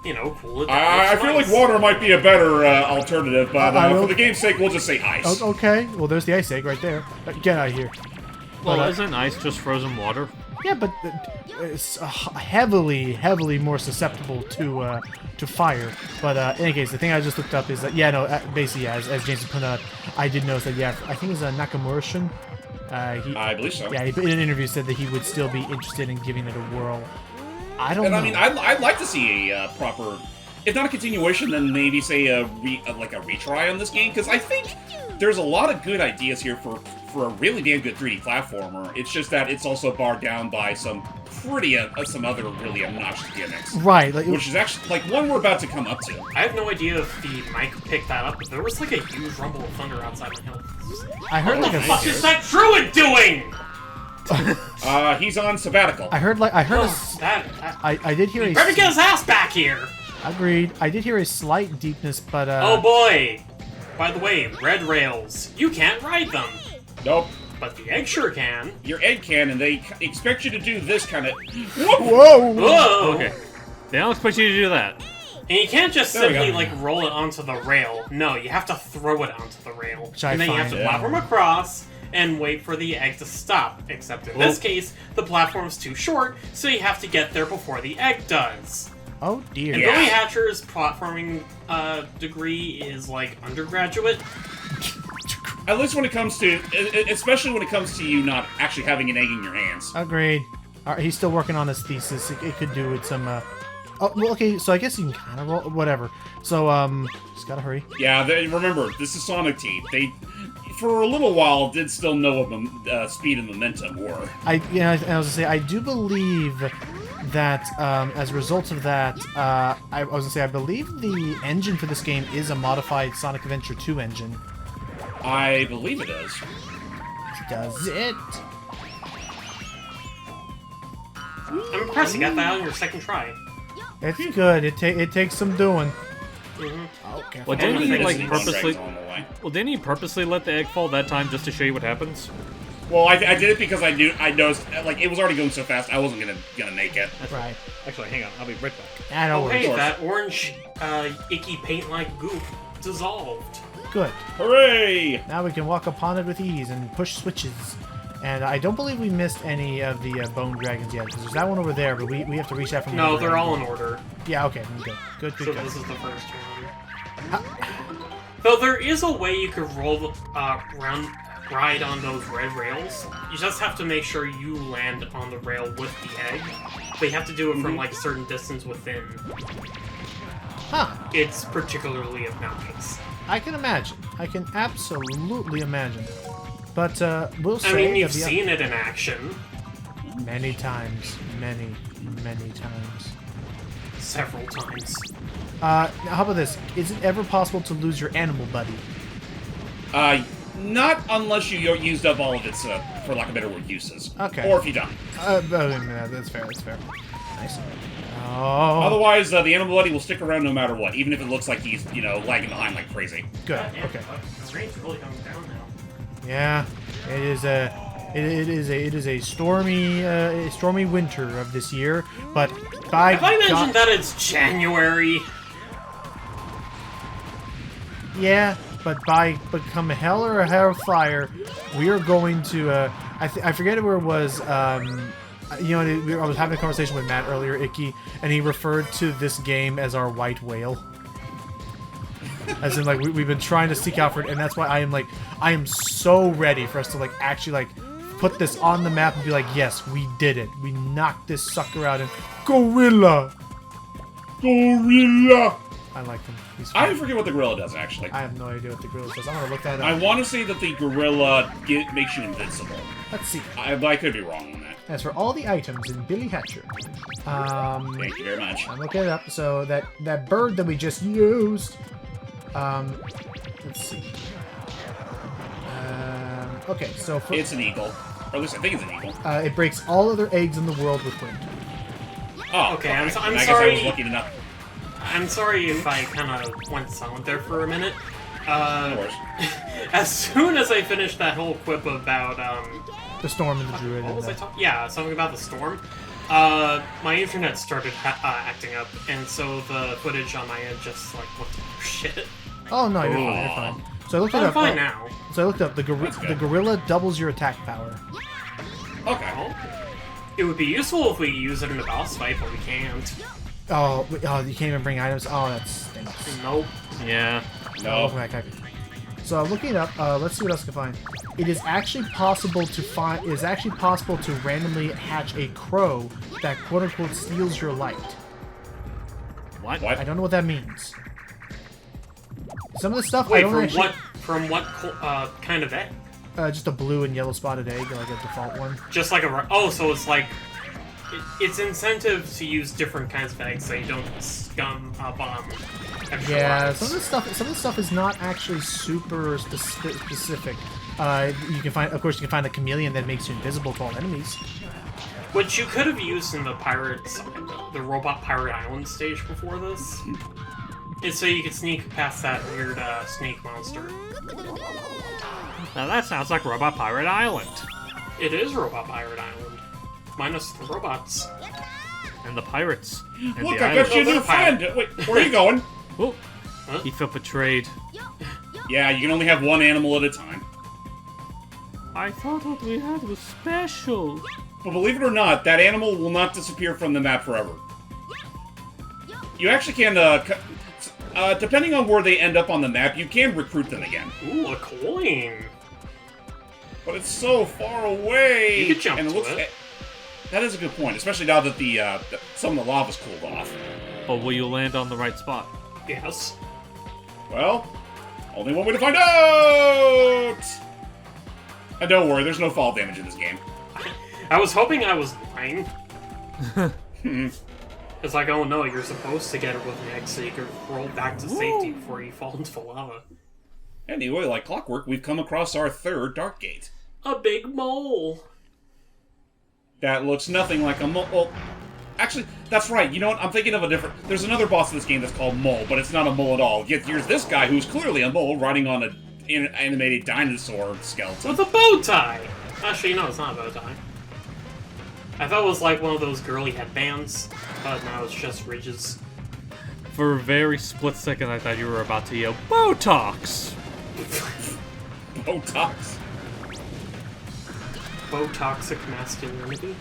Cool it down I with feel like ice. water might be a better alternative, but for the game's sake, we'll just say ice. Oh, okay. Well, there's the ice egg right there. Get out of here. Well, But, isn't ice just frozen water? Yeah, but it's heavily more susceptible to fire. But in any case, the thing I just looked up is that basically, as James pointed out, I did notice that I think it was Nakamura-shun. I believe so. Yeah, he in an interview said that he would still be interested in giving it a whirl. I don't know. I mean, I'd like to see a proper, if not a continuation, then maybe say a retry on this game, because I think there's a lot of good ideas here for a really damn good 3D platformer. It's just that it's also barred down by some other really obnoxious gimmicks. Right. Which is actually, like, one we're about to come up to. I have no idea if the mic picked that up, but there was like a huge rumble of thunder outside my house. I heard What the fuck is that druid doing? He's on sabbatical. I did hear a... Better get his ass back here! Agreed. I did hear a slight deepness, but Oh boy! By the way, red rails. You can't ride them. Nope. But the egg sure can. Your egg can, and they expect you to do this kind of... Whoa! Whoa! Okay. They don't expect you to do that. And you can't just There we simply, go. like, roll it onto the rail. No, you have to throw it onto the rail. Which I and then you have find, to platform across and wait for the egg to stop. Except in this case, the platform's too short, so you have to get there before the egg does. Oh dear. And Billy Hatcher's platforming degree is, like, undergraduate. At least when it comes to... Especially when it comes to you not actually having an egg in your hands. Agreed. All right, he's still working on his thesis. It could do with some... Oh, well, okay, so I guess you can kind of roll... Whatever. So, just gotta hurry. Yeah, remember, this is Sonic Team. They, for a little while, did still know what speed and momentum were. I was gonna say, I do believe that, as a result of that, I was gonna say, I believe the engine for this game is a modified Sonic Adventure 2 engine. I believe it is. Does it? I'm impressed you got that on your second try. It's good. It takes some doing. Mm-hmm. Well, didn't he like Dragons purposely? on the way. Well, didn't he purposely let the egg fall that time just to show you what happens? Well, I did it because I noticed, like, it was already going so fast, I wasn't gonna make it. Right. Actually, hang on. I'll be right back. I don't Oh, worry. hey, that orange, icky paint-like goop dissolved. Good. Hooray! Now we can walk upon it with ease and push switches. And I don't believe we missed any of the bone dragons yet, because there's that one over there, but we have to reach that from the No, other they're end. all in order. Yeah, okay, good. Good, So good. this is the first one. Though there is a way you could ride on those red rails. You just have to make sure you land on the rail with the egg. But you have to do it from like a certain distance within. Huh. It's particularly obnoxious. I can imagine. I can absolutely imagine. But, we'll say... I mean, you've that the- seen it in action Many times. Many times. several times. Now how about this? Is it ever possible to lose your animal buddy? Not unless you used up all of its, for lack of a better word, uses. Okay. Or if you don't. That's fair, that's fair. Nice. Oh. Otherwise, the animal buddy will stick around no matter what, even if it looks like he's, lagging behind like crazy. Good, okay. The rain's really coming down now. Yeah, it is a stormy winter of this year, but by Have I mentioned that it's January? Yeah, but come hell or hellfire, we are going to. I forget where it was. I was having a conversation with Matt earlier, Icky, and he referred to this game as our white whale. As in, like, we've been trying to seek out for it, and that's why I am so ready for us to, like, actually, like, put this on the map and be like, yes, we did it. We knocked this sucker out, and gorilla! Gorilla! I like him. He's fun. I forget what the gorilla does, actually. I have no idea what the gorilla does. I'm gonna look that up. I want to say that the gorilla makes you invincible. Let's see. But I could be wrong on that. As for all the items in Billy Hatcher, Thank you very much. I'm looking it up. So that bird that we just used, let's see. Okay, so for, It's an eagle. Or at least I think it's an eagle. it breaks all other eggs in the world with wind. Oh, Okay, I'm I sorry. guess I was lucky enough. I'm sorry if I kind of went silent there for a minute. No worries. As soon as I finished that whole quip about The storm and the druid. what was I and talking? Yeah, something about the storm. My internet started acting up, and so the footage on my end just like looked like shit. oh no, you're fine. You're fine. So I looked it I'm up. fine now. So I looked up the gorilla doubles your attack power. Okay. Well, it would be useful if we use it in a boss fight, but we can't. Oh, you can't even bring items. Oh, that stinks. Nope. Yeah. Oh, No. okay. So I'm looking it up. Let's see what else I can find. It is actually possible to find. It is actually possible to randomly hatch a crow that "quote unquote" steals your light. What? I don't know what that means. Some of the stuff I Wait, don't from actually. what kind of egg? Just a blue and yellow spotted egg, like a default one. Just like so it's like it's incentive to use different kinds of eggs so you don't scum up on extra Yeah, lives. some of the stuff is not actually super specific. You can find, of course, you can find a chameleon that makes you invisible to all enemies. Which you could have used in the the robot pirate island stage before this. It's so you could sneak past that weird snake monster. Now that sounds like Robot Pirate Island. It is Robot Pirate Island, minus the robots. And the pirates. And Look, the I got island. you a new friend! Wait, where are you going? Oh, Huh? he felt betrayed. Yeah, you can only have one animal at a time. I thought what we had was special. But believe it or not, that animal will not disappear from the map forever. You actually can, depending on where they end up on the map, you can recruit them again. Ooh, a coin! But it's so far away! You could jump and it to looks, it. That is a good point, especially now that some of the lava's cooled off. But will you land on the right spot? Yes. Well, only one way to find out! And don't worry, there's no fall damage in this game. I was hoping I was lying. It's like, oh no, you're supposed to get it with an egg so you can roll back to safety before you fall into the lava. Anyway, like clockwork, we've come across our third dark gate. A big mole! That looks nothing like a mole. Well, actually, that's right. You know what? I'm thinking of a different... There's another boss in this game that's called Mole, but it's not a mole at all. Yet here's this guy who's clearly a mole riding on an animated dinosaur skeleton. With a bow tie! Actually, no, it's not a bow tie. I thought it was like one of those girly headbands, but now it's just ridges. For a very split second, I thought you were about to yell, Botox! Botox. Botoxic masculinity?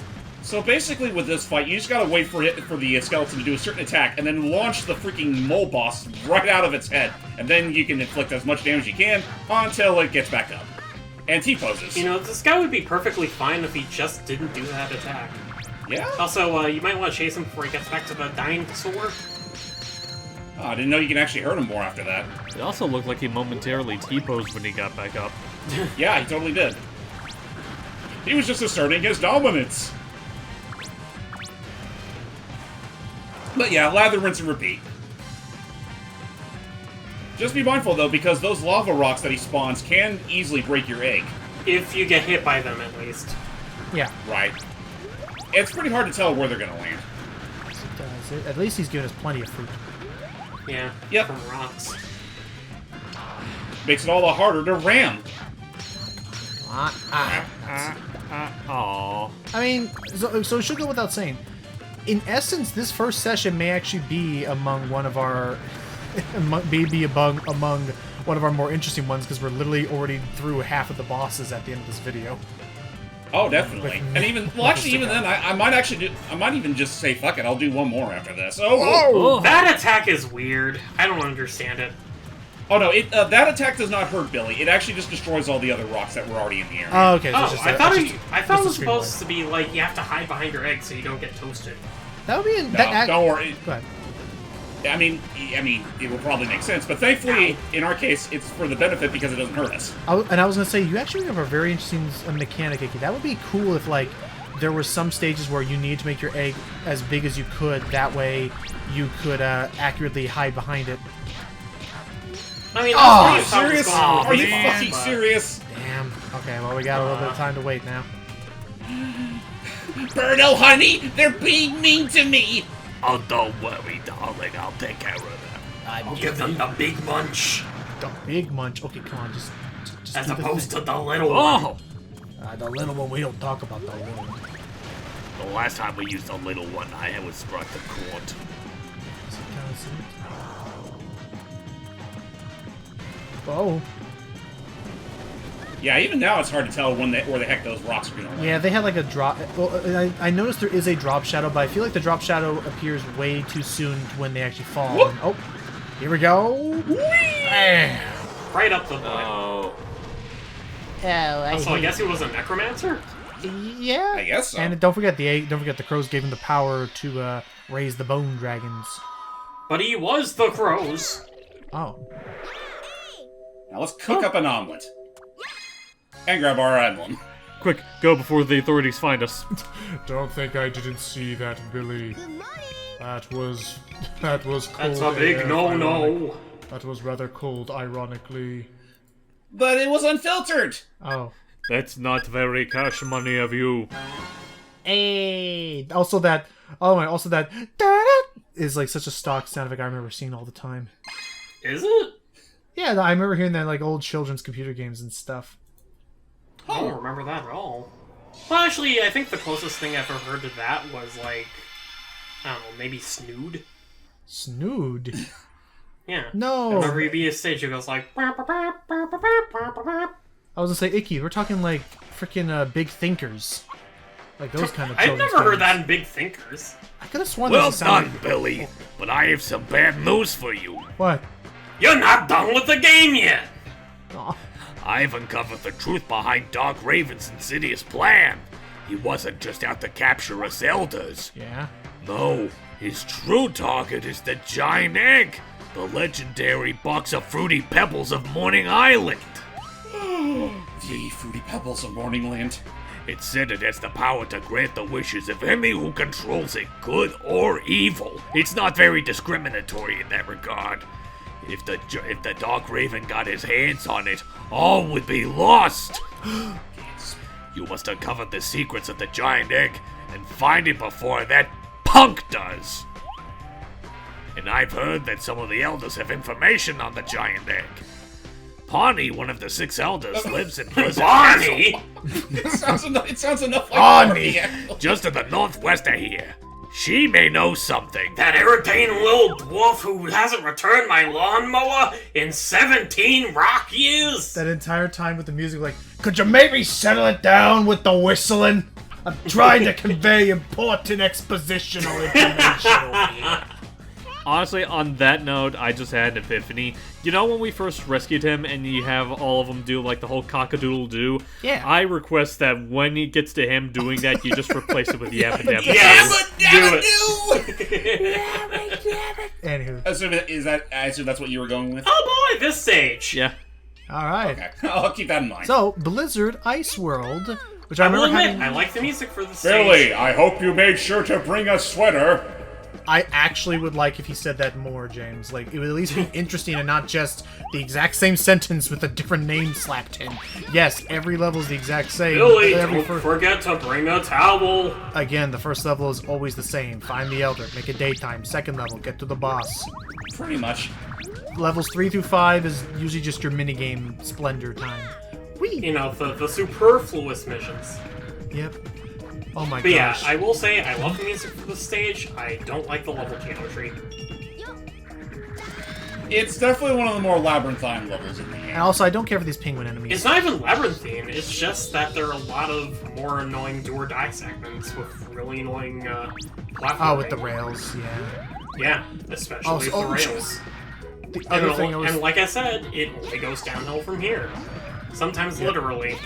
So basically with this fight, you just gotta wait for the skeleton to do a certain attack, and then launch the freaking mole boss right out of its head. And then you can inflict as much damage as you can until it gets back up. And T-poses. You know, this guy would be perfectly fine if he just didn't do that attack. Yeah? Also, you might want to chase him before he gets back to the dinosaur. Oh, I didn't know you can actually hurt him more after that. It also looked like he momentarily T-posed when he got back up. Yeah, he totally did. He was just asserting his dominance. But yeah, lather, rinse, and repeat. Just be mindful, though, because those lava rocks that he spawns can easily break your egg. If you get hit by them, at least. Yeah. Right. It's pretty hard to tell where they're going to land. At least he's given us plenty of fruit. Yeah. Yep. From rocks. Makes it all the harder to ram. Aw. I mean, so it should go without saying. In essence, this first session may actually be among one of our... maybe among one of our more interesting ones, because we're literally already through half of the bosses at the end of this video. Oh, definitely. And even, well, actually, even then, I might even just say, fuck it, I'll do one more after this. Oh! That attack is weird. I don't understand it. Oh, no, that attack does not hurt Billy. It actually just destroys all the other rocks that were already in the area. Oh, okay. So Oh, it's just I thought it was a supposed to be like you have to hide behind your egg so you don't get toasted. That would be... No, don't worry. Go ahead. I mean, it would probably make sense, but thankfully, in our case, it's for the benefit because it doesn't hurt us. And I was gonna say, you actually have a very interesting mechanic, Icky. That would be cool if, like, there were some stages where you need to make your egg as big as you could. That way, you could accurately hide behind it. I mean, Are you serious? Are you fucking serious? Damn. Okay, well, we got a little bit of time to wait now. Birdo, honey, they're being mean to me. Oh, don't worry, darling. I'll take care of them. I'm Give them the big munch, The big munch. Okay, come on, just as do the opposed thing. to the little one. Oh! The little one. We don't talk about the little one. The last time we used the little one, I was brought to court. Oh. Yeah, even now it's hard to tell where the heck those rocks are going to land. Yeah, they had like a drop. Well, I noticed there is a drop shadow, but I feel like the drop shadow appears way too soon when they actually fall. Whoop. And, oh, here we go. Right up the butt. Oh. Also, I guess he was a necromancer? Yeah, I guess so. And don't forget the crows gave him the power to raise the bone dragons. But he was the crows. Oh, Now let's cook up an omelet. And grab our emblem. Quick, go before the authorities find us. Don't think I didn't see that, Billy. That was cold. That's a big AF, no-no. ironic. That was rather cold, ironically. But it was unfiltered. oh. That's not very cash money of you. Hey. Also that da-da is like such a stock sound effect I remember seeing all the time. Is it? Yeah, I remember hearing that in, like, old children's computer games and stuff. I don't remember that at all. Well, actually, I think the closest thing I've ever heard to that was, like, I don't know, maybe Snood? Snood? Yeah. No. Whenever you beat a stage, it goes like... I was gonna say, Icky, we're talking, like, freaking Big Thinkers. Like, those kind of I've children's never heard games. that in Big Thinkers. I could have sworn Well that's the sound done, Billy. But I have some bad news for you. What? You're not done with the game yet! Aw. I've uncovered the truth behind Dark Raven's insidious plan. He wasn't just out to capture us elders. Yeah? No, his true target is the giant egg, the legendary box of fruity pebbles of Morning Island. The Fruity Pebbles of Morningland. It's said it has the power to grant the wishes of any who controls it, good or evil. It's not very discriminatory in that regard. If the Dark Raven got his hands on it, all would be lost. You must uncover the secrets of the giant egg and find it before that punk does. And I've heard that some of the elders have information on the giant egg. Pawnee, one of the 6 elders, lives in Blizzard Barney! It sounds enough like Barney. just to the northwest of here. She may know something. That irritating little dwarf who hasn't returned my lawnmower in 17 rock years! That entire time with the music, like, could you maybe settle it down with the whistling? I'm trying to convey important expositional information over here. Honestly, on that note, I just had an epiphany. You know when we first rescued him and you have all of them do like the whole cock-a-doodle-doo? Yeah. I request that when it gets to him doing that, you just replace it with Yappa Dabba. Yes! Do it! Anywho. I assume that's what you were going with? Oh boy, this stage! Yeah. Alright. Okay, I'll keep that in mind. So, Blizzard Ice World, which I I will remember admit, having... I like the music for the Billy, stage. I hope you made sure to bring a sweater. I actually would like if he said that more, James. Like, it would at least be interesting and not just the exact same sentence with a different name slapped in. Yes, every level is the exact same. Billy, don't forget to bring a towel. Again, the first level is always the same. Find the Elder, make it daytime. Second level, get to the boss. Pretty much. Levels 3 through 5 is usually just your minigame splendor time. Whee! You know, the superfluous missions. Yep. Oh my But gosh. yeah, I will say, I love the music for this stage. I don't like the level geometry. It's definitely one of the more labyrinthine levels in the game. And also, I don't care for these penguin enemies. It's not even labyrinthine, it's just that there are a lot of more annoying do-or-die segments with really annoying platforming. Oh, with the rails, yeah. Yeah, especially with the rails. The other thing I was... And like I said, it only goes downhill from here. Sometimes literally.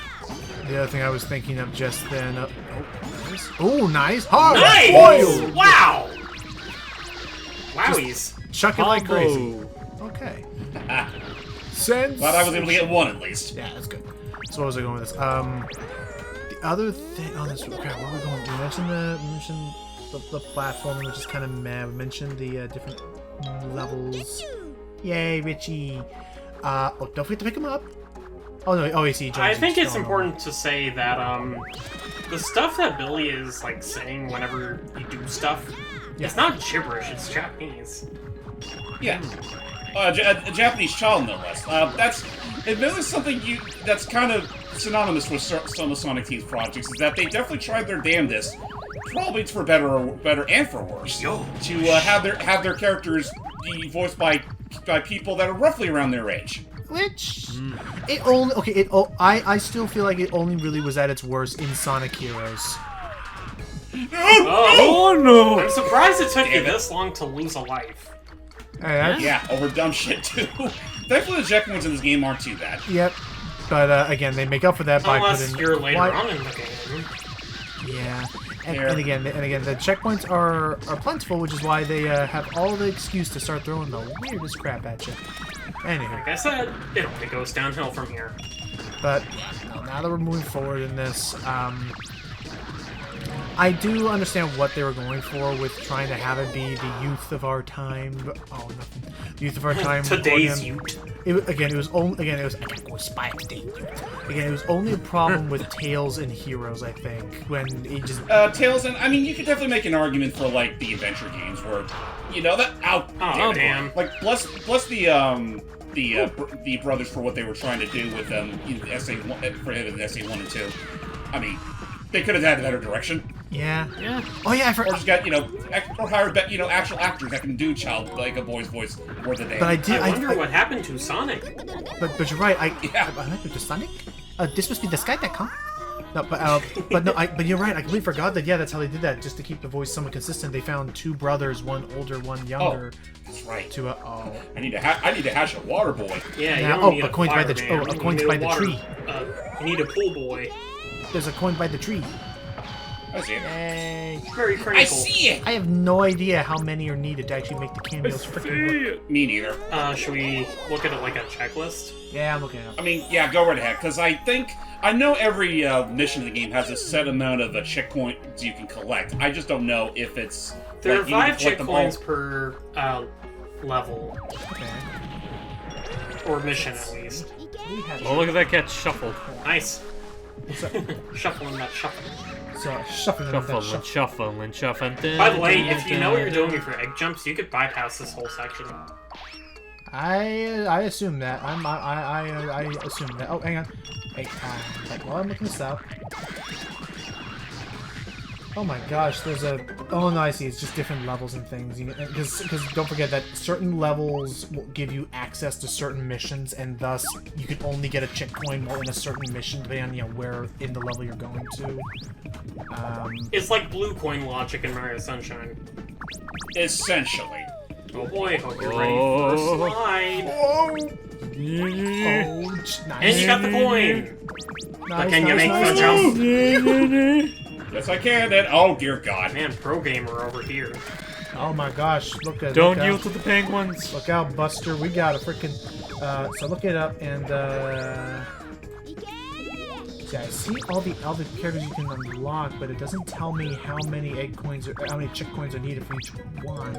The other thing I was thinking of just then... oh, nice! Hard! Nice! Boiled! Wow! Wowies. Chuck it like crazy. Okay. Sense. But I was able to get one at least. Yeah, that's good. So what was I going with this? The other thing... Oh, that's... Crap, where are we going? We mentioned the platforming, which is kind of meh. We mentioned the different levels. Yay, Richie! Oh, don't forget to pick him up. Oh no! Oh, you see. I think it's important to say that the stuff that Billy is like saying whenever you do stuff, it's not gibberish. It's Japanese. Yeah. A Japanese child, no less. If there's something that's kind of synonymous with some of Sonic Team's projects, is that they definitely tried their damnedest, probably for better and for worse, to have their characters be voiced by people that are roughly around their age. Which it only I still feel like it only really was at its worst in Sonic Heroes. Oh no! I'm surprised it took you this long to lose a life. Yeah, over dumb shit too. Thankfully, the checkpoints in this game aren't too bad. Yep, but again, they make up for that by putting. You're later on in the game. Yeah, and again, the checkpoints are plentiful, which is why they have all the excuse to start throwing the weirdest crap at you. Anyway, like I said, it only goes downhill from here. But now that we're moving forward in this, I do understand what they were going for with trying to have it be the youth of our time. Oh, nothing. The youth of our time. Today's youth. It was only. Again, it was. I gotta go spy today. Again, it was only a problem with Tails and Heroes. I think when it just. Tails and I mean, you could definitely make an argument for like the adventure games where, you know, that damn. Like bless the brothers for what they were trying to do with SA1 for SA1 and 2. I mean, they could have had a better direction. Yeah. Oh yeah, I forgot. Or just got or hire actual actors that can do a boy's voice more than they. But I wonder what happened to Sonic. But you're right. What happened to Sonic? This must be the Skydeck, huh? No, but you're right. I completely forgot that. Yeah, that's how they did that, just to keep the voice somewhat consistent. They found two brothers, one older, one younger. Oh, that's right. I need to hash a water boy. Yeah. A coin by the tree. You need a pool boy. There's a coin by the tree. I see it. Yay. Very critical. I see it. I have no idea how many are needed to actually make the cameos freaking work. Me neither. Should we look at it like a checklist? Yeah, I'm looking at it. I mean, yeah, go right ahead, because I know every mission in the game has a set amount of checkpoints you can collect. I just don't know if it's... There are 5 checkpoints per level. Okay. Or mission, at least. Oh, look at that cat shuffle. Nice. Shuffling that shuffle. So, shuffling. By the way, if you know what you're doing for egg jumps, you could bypass this whole section. I assume that. I assume that. Oh, hang on. Hey, while I'm looking this up. Oh my gosh, there's a... Oh no, I see. It's just different levels and things. Because don't forget that certain levels will give you access to certain missions, and thus you can only get a checkpoint while in a certain mission, depending on where in the level you're going to. It's like blue coin logic in Mario Sunshine. Essentially. Oh boy, hope you're ready for a slide. Whoa! Nice. And you got the coin! But can you make the jump? Yes, I can, and oh dear God. Man, pro gamer over here. Oh my gosh, look at Don't yield to the penguins! Look out, Buster, we got a freaking... so look it up, and, See, I see all the characters you can unlock, but it doesn't tell me how many egg coins or how many chick coins are needed for each one.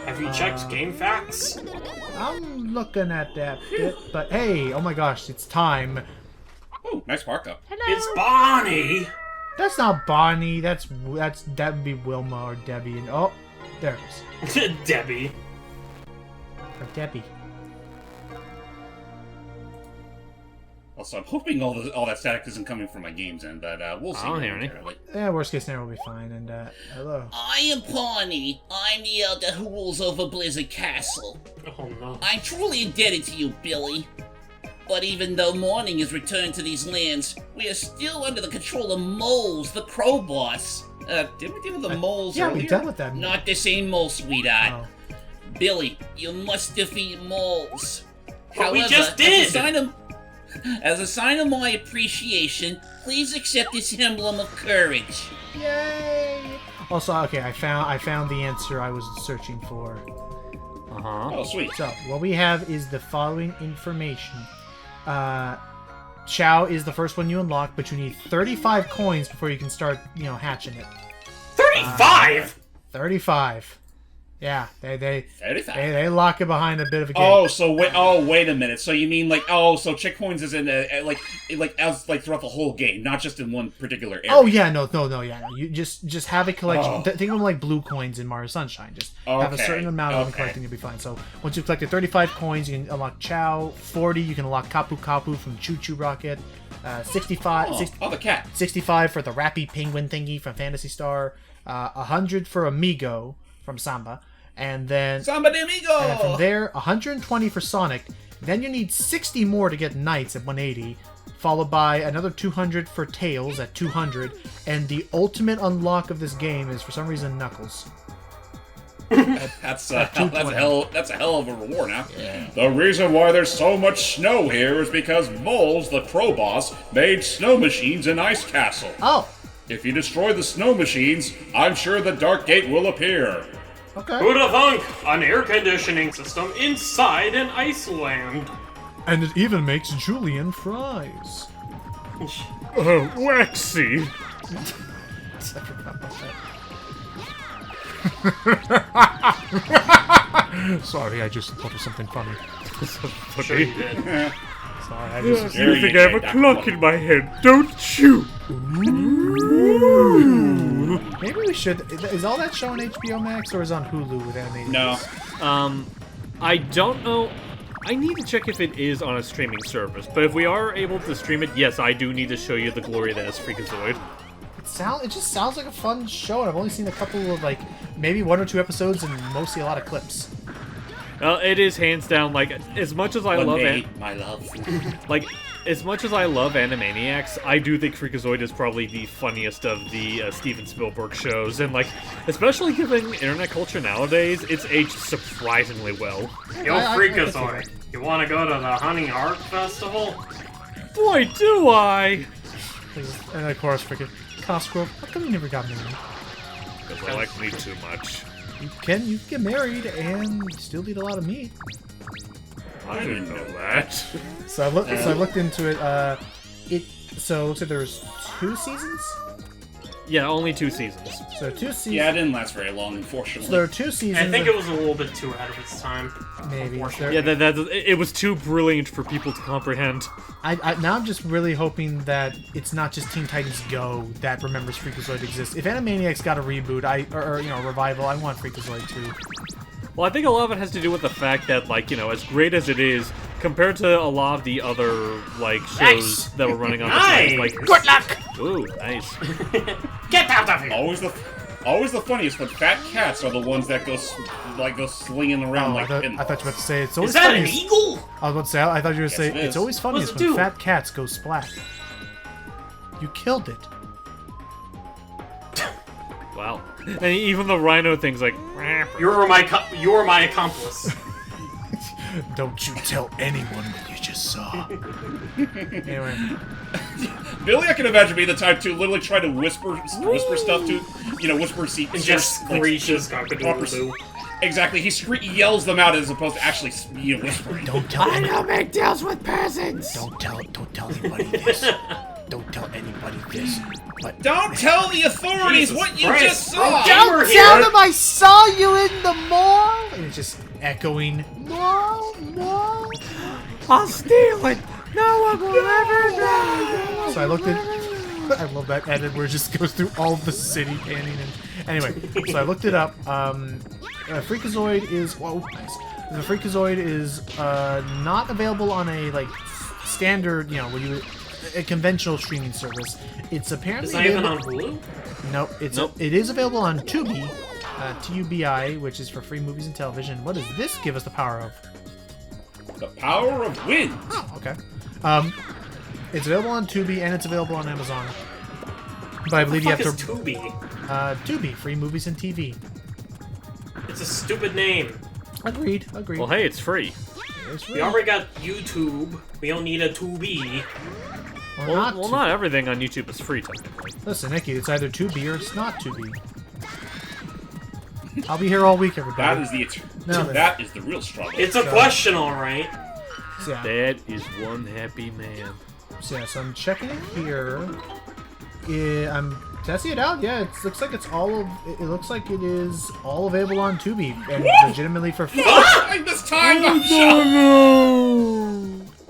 Have you checked game facts? I'm looking at that bit, but hey, oh my gosh, it's time. Ooh, nice markup. It's Bonnie! That's not Bonnie. That would be Wilma or Debbie. And oh, there it is. Debbie. Or Debbie. Also, I'm hoping all that static isn't coming from my game's end, but we'll see. I don't hear any. Yeah, worst case scenario will be fine. And hello. I am Pawnee. I'm the elder who rules over Blizzard Castle. Oh no. I'm truly indebted to you, Billy. But even though morning has returned to these lands, we are still under the control of moles, the crow boss. Didn't we deal with the moles yeah, earlier? we dealt with that. Not the same mole, sweetheart. Oh. Billy, you must defeat moles. But we just did! As a sign of my appreciation, please accept this emblem of courage. Yay! Also, okay, I found the answer I was searching for. Oh, sweet. So, what we have is the following information. Chow is the first one you unlock, but you need 35 coins before you can start, hatching it. 35? 35. Yeah, they 35. they lock it behind a bit of a gate. Oh, so wait a minute. So you mean so chick coins is in as throughout the whole game, not just in one particular area. Oh yeah, no. You just have a collection. Think of them like blue coins in Mario Sunshine. Just have a certain amount of them collecting, you'll be fine. So once you've collected 35 coins, you can unlock Chow. 40, you can unlock Kapu Kapu from Choo Choo Rocket. 65. The cat. 65 for the Rappy Penguin thingy from Phantasy Star. 100 for Amigo from Samba. And then Samba de Amigo! And then from there, 120 for Sonic. Then you need 60 more to get Knights at 180, followed by another 200 for Tails at 200, and the ultimate unlock of this game is, for some reason, Knuckles. That's a hell of a reward now. Yeah. The reason why there's so much snow here is because Moles, the crow boss, made snow machines in Ice Castle. Oh. If you destroy the snow machines, I'm sure the Dark Gate will appear. Okay. Who'd have thunk? An air conditioning system inside an Iceland. And it even makes julienne fries. Oh, Waxy. Sorry, I just thought of something funny. Sure you did. Sorry, I just... You think I have a clock in my head, don't you? Maybe we should... Is all that show on HBO Max or is it on Hulu with animated? No. I don't know. I need to check if it is on a streaming service, but if we are able to stream it, yes, I do need to show you the glory that is Freakazoid. It just sounds like a fun show, and I've only seen a couple of, maybe 1 or 2 episodes and mostly a lot of clips. It is hands down, as much as I love it, my love. As much as I love Animaniacs, I do think Freakazoid is probably the funniest of the Steven Spielberg shows, and especially given internet culture nowadays, it's aged surprisingly well. Yo, Freakazoid, you want to go to the Honey Art Festival? Boy, do I! And of course, freaking Cosgrove, how come you never got married? Because I like meat too much. You can get married and still eat a lot of meat. I didn't know that. So I looked into it. So it looks like there's 2 seasons. Yeah, only 2 seasons. So 2 seasons. Yeah, it didn't last very long, unfortunately. So there are 2 seasons. I think it was a little bit too ahead of its time. Maybe. Yeah, it was too brilliant for people to comprehend. Now I'm just really hoping that it's not just Teen Titans Go that remembers Freakazoid exists. If Animaniacs got a reboot, or revival, I want Freakazoid too. Well, I think a lot of it has to do with the fact that, as great as it is, compared to a lot of the other, shows that were running on the time, Good luck! Ooh, nice. Get out of here! Always the funniest when fat cats are the ones that go slinging around I thought you were about to say it's always Is that funniest. an eagle? I was about to say I thought you were going to say Yes, it it's is. always funniest What's it when do? fat cats go splat. You killed it. Wow. And even the rhino thing's like... You're my accomplice. Don't you tell anyone what you just saw. Anyway. Billy, I can imagine being the type to literally try to whisper stuff to, whisper secrets. And just screeches cock-a-doodle-doo. Exactly, he yells them out as opposed to actually, whispering. Don't tell I don't make deals with peasants. Don't tell anybody this. don't tell anybody this, but Don't tell the authorities Jesus what you Christ. just saw! Don't tell them I saw you in the mall! And it's just echoing, mall, mall. I'll steal it. No one will ever know. So I looked at. I love that edit where it just goes through all of the city panning. And anyway, so I looked it up. Freakazoid is nice. The Freakazoid is not available on a like standard, a conventional streaming service. It's apparently It's not even on Hulu? Nope. It is available on Tubi, TUBI, which is for free movies and television. What does this give us the power of? The power of wind! Oh, okay. It's available on Tubi and it's available on Amazon. But I believe you have to. Tubi? Tubi, free movies and TV. It's a stupid name. Agreed. Well, hey, it's free. It's free. We already got YouTube. We don't need a Tubi. Well, Not everything on YouTube is free, technically. Listen, Nikki, it's either Tubi or it's not Tubi. I'll be here all week, everybody. That is the real struggle. It's a question, alright. So, yeah. That is one happy man. So I'm checking it here. I'm testing it out. Yeah, it looks like it's it looks like it is all available on Tubi and legitimately for free. This time got shut.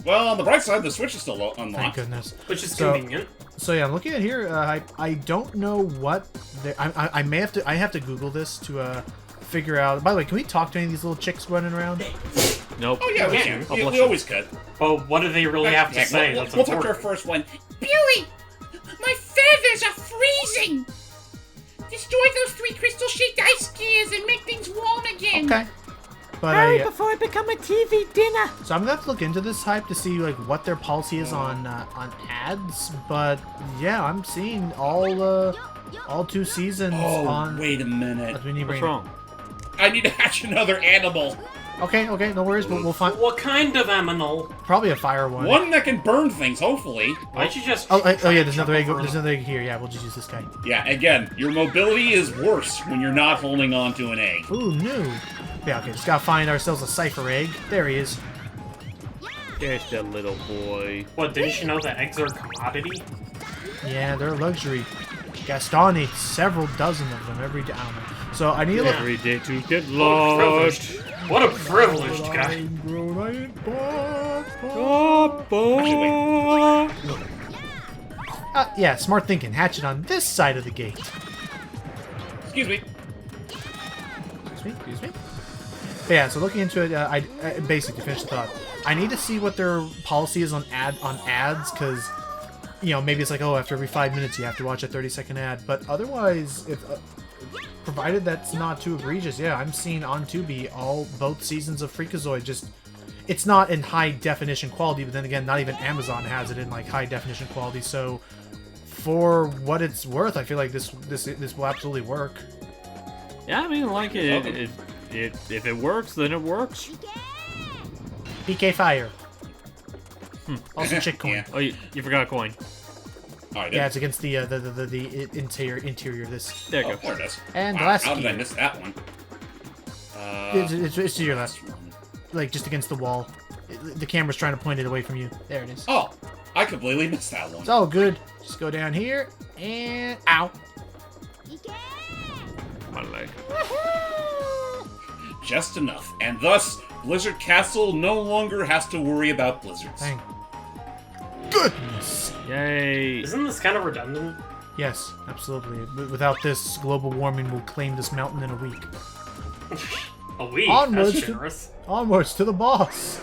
Well, on the bright side, the Switch is still unlocked. Thank goodness. Which is convenient. So yeah, I'm looking at here. I don't know what I have to Google this to figure out. By the way, can we talk to any of these little chicks running around? Nope. Oh yeah, we can. We always could. Well, what do they really have to say? We'll talk to our first one. Billy! My feathers are freezing! Destroy those 3 crystal-shaped ice gears and make things warm again! Okay. But before I become a TV dinner. So I'm gonna have to look into this hype to see like what their policy is on ads. But yeah, I'm seeing all 2 seasons on. Wait a minute. What's wrong? I need to hatch another animal. Okay, no worries. We'll find What kind of aminal? probably a fire one. One that can burn things, hopefully. Why'd you just... Oh yeah, there's another egg. There's another egg here. Yeah, we'll just use this guy. Yeah, again, your mobility is worse when you're not holding on to an egg. Ooh, new. Yeah, okay, just gotta find ourselves a cipher egg. There he is. There's that little boy. What, didn't you know that eggs are a commodity? Yeah, they're a luxury. Gaston eats several dozen of them every day. I don't know. So I need to look. Every day to get What a large. privileged. What a privileged guy. Yeah, smart thinking. Hatch it on this side of the gate. Excuse me. Excuse me. But yeah, so looking into it, I basically to finish the thought. I need to see what their policy is on ads, because maybe it's like, oh, after every 5 minutes you have to watch a 30-second ad. But otherwise, if provided that's not too egregious, yeah, I'm seeing on Tubi both seasons of Freakazoid. Just it's not in high definition quality, but then again, not even Amazon has it in like high definition quality. So for what it's worth, I feel like this will absolutely work. Yeah, I mean, like if it works, then it works. PK Fire. Also chick coin. Yeah. Oh, you forgot a coin. Oh, I did. Yeah, it's against the interior of this. There you Oh, go. there it is. And Wow, last how did I gear. miss that one? It's to your left. Like, just against the wall. The camera's trying to point it away from you. There it is. Oh, I completely missed that one. It's all good. Just go down here, and... Ow. My leg. Just enough. And thus, Blizzard Castle no longer has to worry about blizzards. Thank goodness. Yay. Isn't this kind of redundant? Yes, absolutely. Without this, global warming will claim this mountain in a week. A week? Onwards That's to- generous. Onwards to the boss.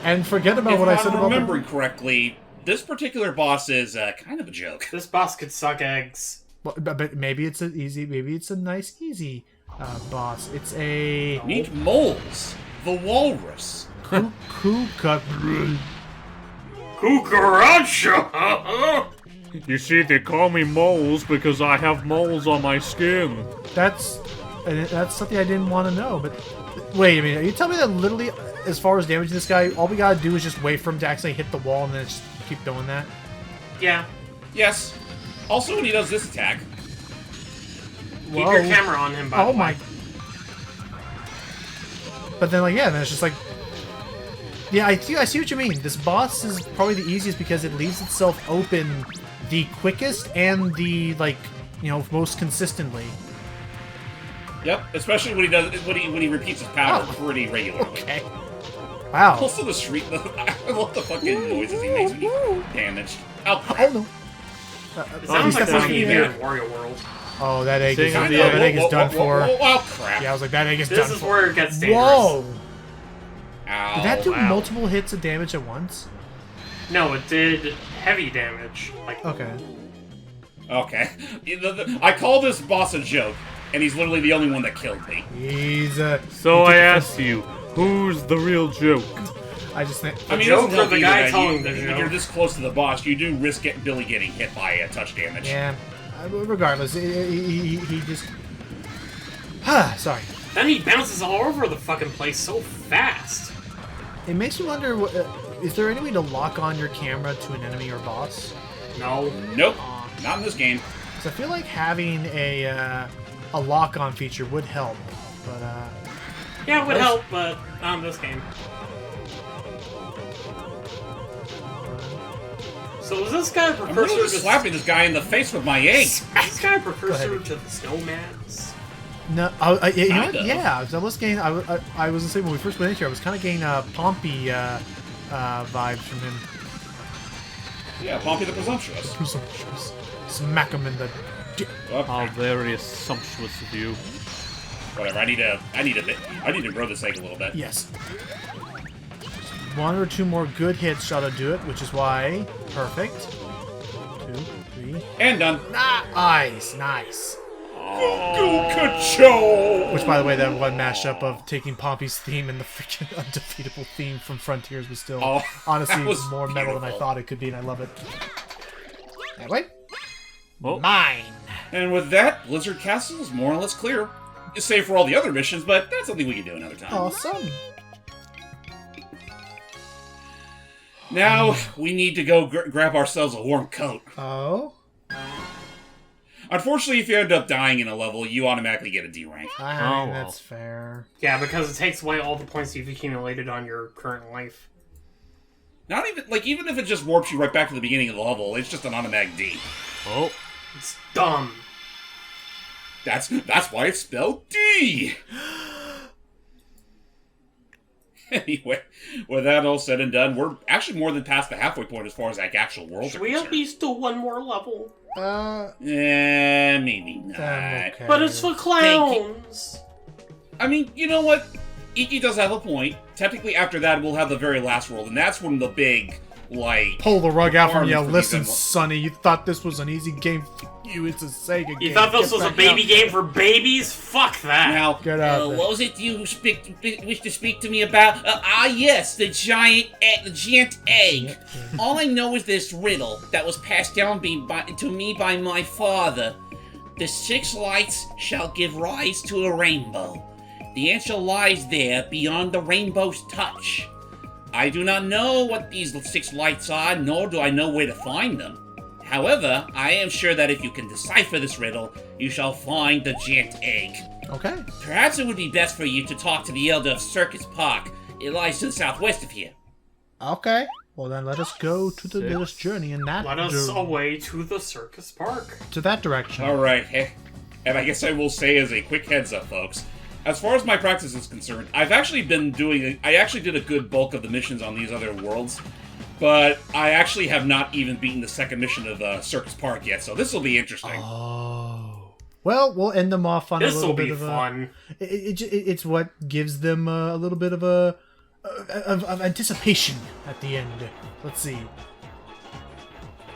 And forget about what I said If I'm about remembering correctly, this particular boss is kind of a joke. This boss could suck eggs. But maybe it's a nice, easy boss. It's a... Meet Moles, the walrus. Cucaracha! You see, they call me moles because I have moles on my skin. That's something I didn't want to know, but... Wait a minute, are you telling me that literally, as far as damaging this guy, all we gotta do is just wait for him to actually hit the wall and then just keep doing that? Yeah. Yes. Also, when he does this attack, Keep your camera on him, by the way. But then, like, yeah, then it's just like... Yeah, I see what you mean. This boss is probably the easiest because it leaves itself open the quickest and the, like, you know, most consistently. Yep, especially when he repeats his power pretty regularly. Okay. Wow. Also the shriek, I love the fucking noises he makes when he's damaged. Oh, Oh no. It sounds like something you hear in Wario World. Oh, that egg is, Sing that egg is done for. Oh, crap. Yeah, I was like, that egg is done This is for. where it gets dangerous. Whoa! Ow, Did that do wow. multiple hits of damage at once? No, it did heavy damage. Like, Okay. Okay. I call this boss a joke, and he's literally the only one that killed me. He's So I ask you, who's the real joke? I just think. I mean, joke it doesn't or help the either guy that telling the when joke? you're this close to the boss, you do risk Billy getting hit by touch damage. Yeah. Regardless, he just. Sorry. then he bounces all over the fucking place so fast. It makes me wonder, is there any way to lock on your camera to an enemy or boss? No. Nope. Not in this game. Because I feel like having a lock-on feature would help, but Yeah, it would help, but not in this game. So is this guy a I'm precursor literally to slapping this guy in the face with my egg. Is this guy a precursor ahead. to the Snowmans? no. You know what? Kind of. Yeah, I was getting. I was the same when we first went in here. I was kind of getting Pompey vibes from him. Yeah, Pompey the Presumptuous. Presumptuous. Smack him in the. How very sumptuous of you. Whatever. I need to grow this egg a little bit. Yes. One or two more good hits shall do it, which is why perfect. 2, 3. And done. Nice, nice. Ka-cho! Which, by the way, that one mashup of taking Pompey's theme and the freaking undefeatable theme from Frontiers was still honestly that was more metal than I beautiful. thought it could be, and I love it. That way. Oh. Mine. And with that, Blizzard Castle is more or less clear. Save for all the other missions, but that's something we can do another time. Awesome. Now, we need to go grab ourselves a warm coat. Oh. Unfortunately, if you end up dying in a level, you automatically get a D rank. I mean, Oh, well. that's fair. Yeah, because it takes away all the points you've accumulated on your current life. Not even, even if it just warps you right back to the beginning of the level, it's just an automatic D. Oh. It's dumb. That's why it's spelled D! Anyway, with that all said and done, we're actually more than past the halfway point as far as, actual worlds Should are we at concerned. least do one more level? Maybe not. Okay. But it's for clowns! I mean, you know what? Iki does have a point. Technically, after that, we'll have the very last world, and that's when the big, pull the rug out from you. requirement for Listen, these Sonny, you thought this was an easy game for you. It's a Sega game. You thought this Get was a back baby out. game for babies? Fuck that! Now, Get out there. What was it you wish to speak to me about? Yes, the giant egg. All I know is this riddle that was passed down to me by my father. The 6 lights shall give rise to a rainbow. The answer lies there beyond the rainbow's touch. I do not know what these 6 lights are, nor do I know where to find them. However, I am sure that if you can decipher this riddle, you shall find the giant egg. Okay. Perhaps it would be best for you to talk to the elder of Circus Park. It lies to the southwest of here. Okay. Well, then let us go to the village journey in that Let us away to the Circus Park. to that direction. alright, and I guess I will say as a quick heads up, folks, as far as my practice is concerned, I actually did a good bulk of the missions on these other worlds, but I actually have not even beaten the second mission of Circus Park yet, so this will be interesting. Oh. Well, we'll end them off on a This little will bit be of fun. It's what gives them a little bit of of anticipation at the end. Let's see.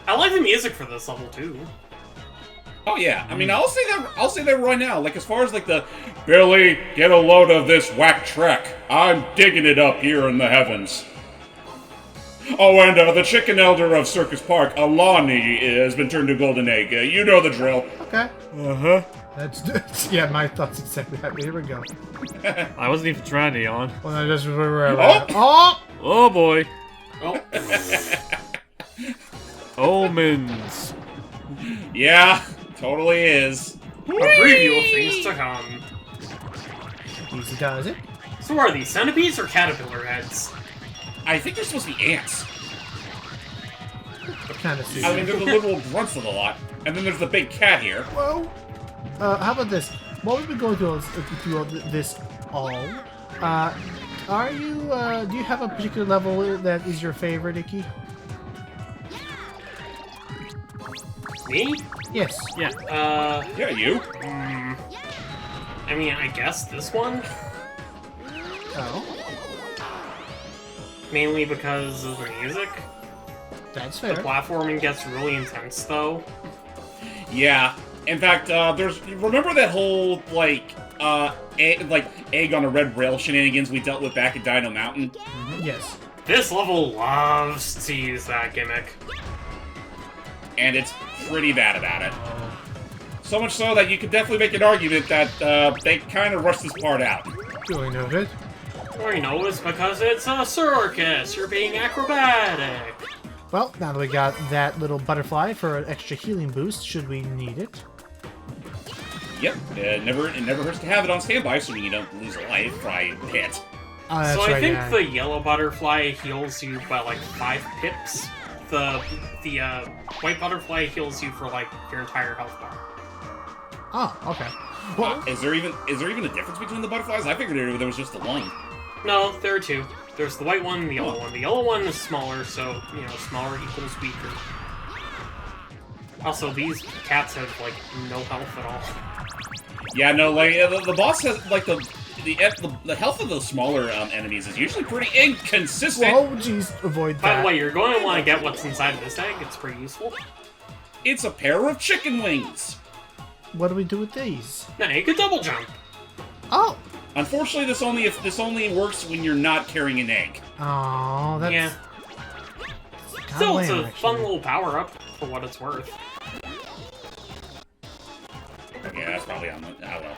I like the music for this level too. Oh yeah, I mean, I'll say that right now. As far as the Billy, get a load of this whack trek. I'm digging it up here in the heavens. Oh, and the chicken elder of Circus Park, Alani, has been turned to golden egg. You know the drill. Okay. That's yeah. My thoughts exactly that. Here we go. I wasn't even trying to yawn. Well, that's where we're at. Oh! Oh boy. Oh, Omens. Yeah, totally is. a preview of things to come. Easy does it. So are these centipedes or caterpillar heads? I think they're supposed to be ants. Kind of see. I mean, they're the literal grunts of the lot. And then there's the big cat here. Well, how about this? While we've been going through this all, are you, do you have a particular level that is your favorite, Icky? Me? Yes. Yeah. Yeah, you. I mean, I guess this one? Oh. Mainly because of the music. That's fair. The platforming gets really intense, though. Yeah. In fact, remember that whole, like, egg on a red rail shenanigans we dealt with back at Dino Mountain? Yes. This level loves to use that gimmick. And it's pretty bad about it. So much so that you could definitely make an argument that they kind of rushed this part out. Do I know it? Or, you know, it's because it's a circus. You're being acrobatic. Well, now that we got that little butterfly for an extra healing boost, should we need it? Yep, it never hurts to have it on standby so you don't lose a life by hit. So I right, think yeah. the yellow butterfly heals you by like 5 pips. The white butterfly heals you for like your entire health bar. Oh, okay. Well, Is there even a difference between the butterflies? I figured there was just the one. No, there are 2. There's the white one and the yellow one. The yellow one is smaller, so, you know, smaller equals weaker. Also, these cats have, like, no health at all. Yeah, no, like, the boss has, like, the health of the smaller enemies is usually pretty inconsistent. oh, jeez, avoid that. By the way, you're going to want to get what's inside of this egg. It's pretty useful. It's a pair of chicken wings. What do we do with these? Now you can double jump. Oh! Unfortunately, this only works when you're not carrying an egg. Oh, that's... Yeah. kinda Still, it's lame, a actually. fun little power-up for what it's worth. Okay, that's probably on the... Oh,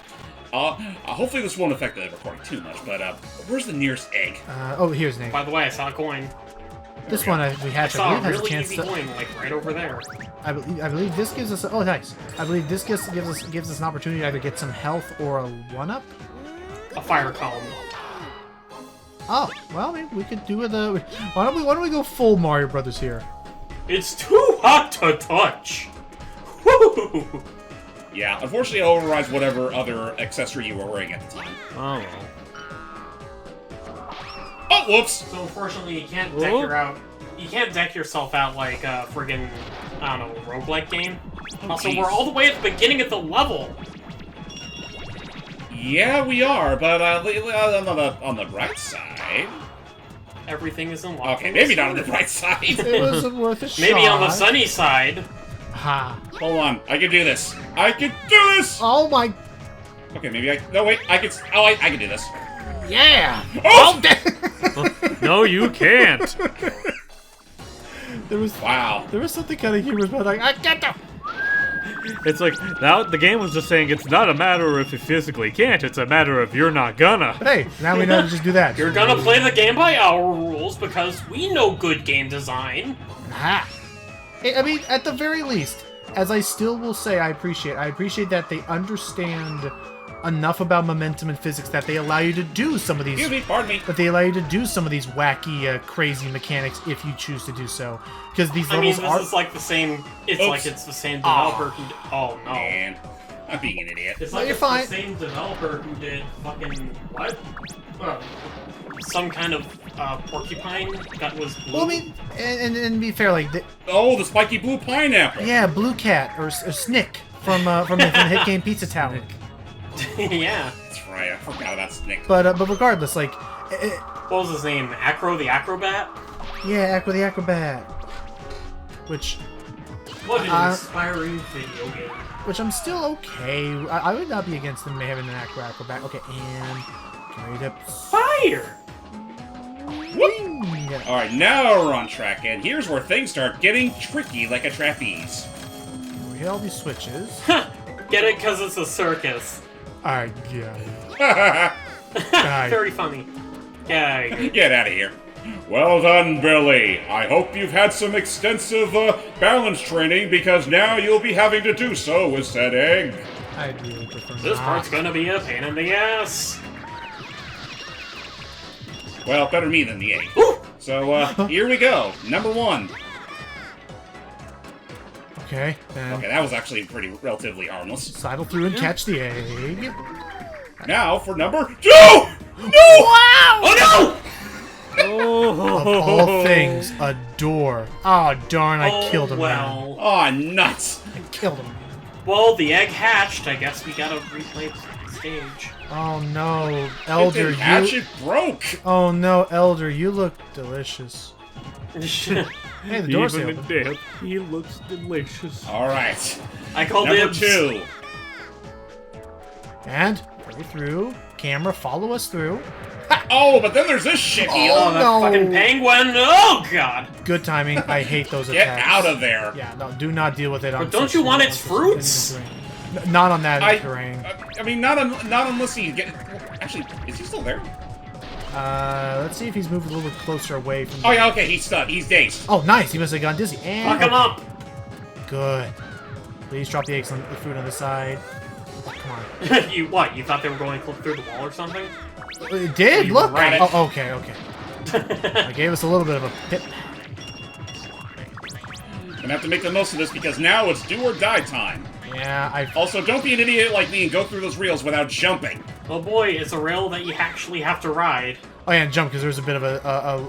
well. Hopefully this won't affect the recording too much, but where's the nearest egg? oh, here's an egg. By the way, I saw a coin. This one we I have to saw a has a really chance easy to... coin, like, right over there. I believe this gives us... Oh, nice. I believe this gives us an opportunity to either get some health or a 1-up. A fire column. Oh, well, maybe we could do the... Why don't we go full Mario Brothers here? It's too hot to touch! Woo! Yeah, unfortunately it overrides whatever other accessory you were wearing at the time. Oh, well. Oh, whoops! So unfortunately, you can't deck You can't deck yourself out like a friggin', I don't know, roguelike game. Also, geez. we're all the way at the beginning of the level. Yeah, we are, but on the right side... Everything is unlocked. Okay, maybe not on the right side. It wasn't worth a shot. Maybe on the sunny side. Ha. Hold on, I can do this. I can do this! Oh my... Okay, maybe I... No, wait, I can do this. Yeah! Oh! No, you can't. There was something kind of humorous about like, I get them! It's like, now the game was just saying it's not a matter of if you physically can't, it's a matter of you're not gonna. Hey, now we know to just do that. You're gonna play the game by our rules because we know good game design. Ha! I mean, at the very least, as I still will say, I appreciate that they understand enough about momentum and physics that they allow you to do some of these... Excuse me, pardon me. That they allow you to do some of these wacky, crazy mechanics if you choose to do so. Because these I mean, levels are... this is like the same... It's Oops. like it's the same developer who... Oh, no. Man, I'm being an idiot. It's No, like you're it's fine. the same developer who did fucking... What? Some kind of porcupine that was blue. Well, I mean, and be fair, like... Oh, the spiky blue pineapple! Yeah, Blue Cat, or Snick, from the hit game Pizza Tower. Yeah. That's right, I forgot about Snick. But regardless, like... What was his name? Acro the Acrobat? Yeah, Aqua the Acrobat. Which What an inspiring video game. which I'm still okay. I would not be against them having an Acrobat. Okay, and... Carried up... Fire! Wing! Alright, now we're on track, and here's where things start getting tricky like a trapeze. We hit all these switches. Get it? Because it's a circus. I get it. Very funny. Yeah. Get out of here. Well done, Billy. I hope you've had some extensive balance training, because now you'll be having to do so with said egg. I'd really prefer This not. part's gonna be a pain in the ass. Well, better me than the egg. Ooh! So, here we go. Number 1. Okay, then Okay, that was actually relatively harmless. sidle through and catch the egg. Now for number 2! No! Wow! Oh Of all things, a door. Oh, darn, I killed him, man. well. Aw, nuts! I killed him. Well, the egg hatched. I guess we gotta replay the stage. Oh, no. It Elder, didn't hatch, you... it broke! Oh, no, Elder, you look delicious. Hey, the door's Even open. in death, he looks delicious. Alright. I called Number dibs. 2. And, go through. Camera, follow us through. Oh, but then there's this shit heel. Oh, that no. fucking penguin! Oh god! Good timing. I hate those Get attacks. out of there. Yeah, no, do not deal with it on But don't such- you want on its such fruits? terrain. Not on that terrain. I mean, not unless he get. Actually, is he still there? Let's see if he's moved a little bit closer away from. Oh yeah, okay, he's stuck. He's dazed. Oh, nice. He must have gone dizzy. And Fuck him up! good. Please drop the eggs on the food on the side. Oh, come on. You what? You thought they were going to clip through the wall or something? It did. You were Look. right. Oh, okay. Okay. I gave us a little bit of a pit. Gonna have to make the most of this because now it's do or die time. Yeah, I. Also, don't be an idiot like me and go through those reels without jumping. Oh boy, it's a rail that you actually have to ride. Oh yeah, and jump because there's a bit of a.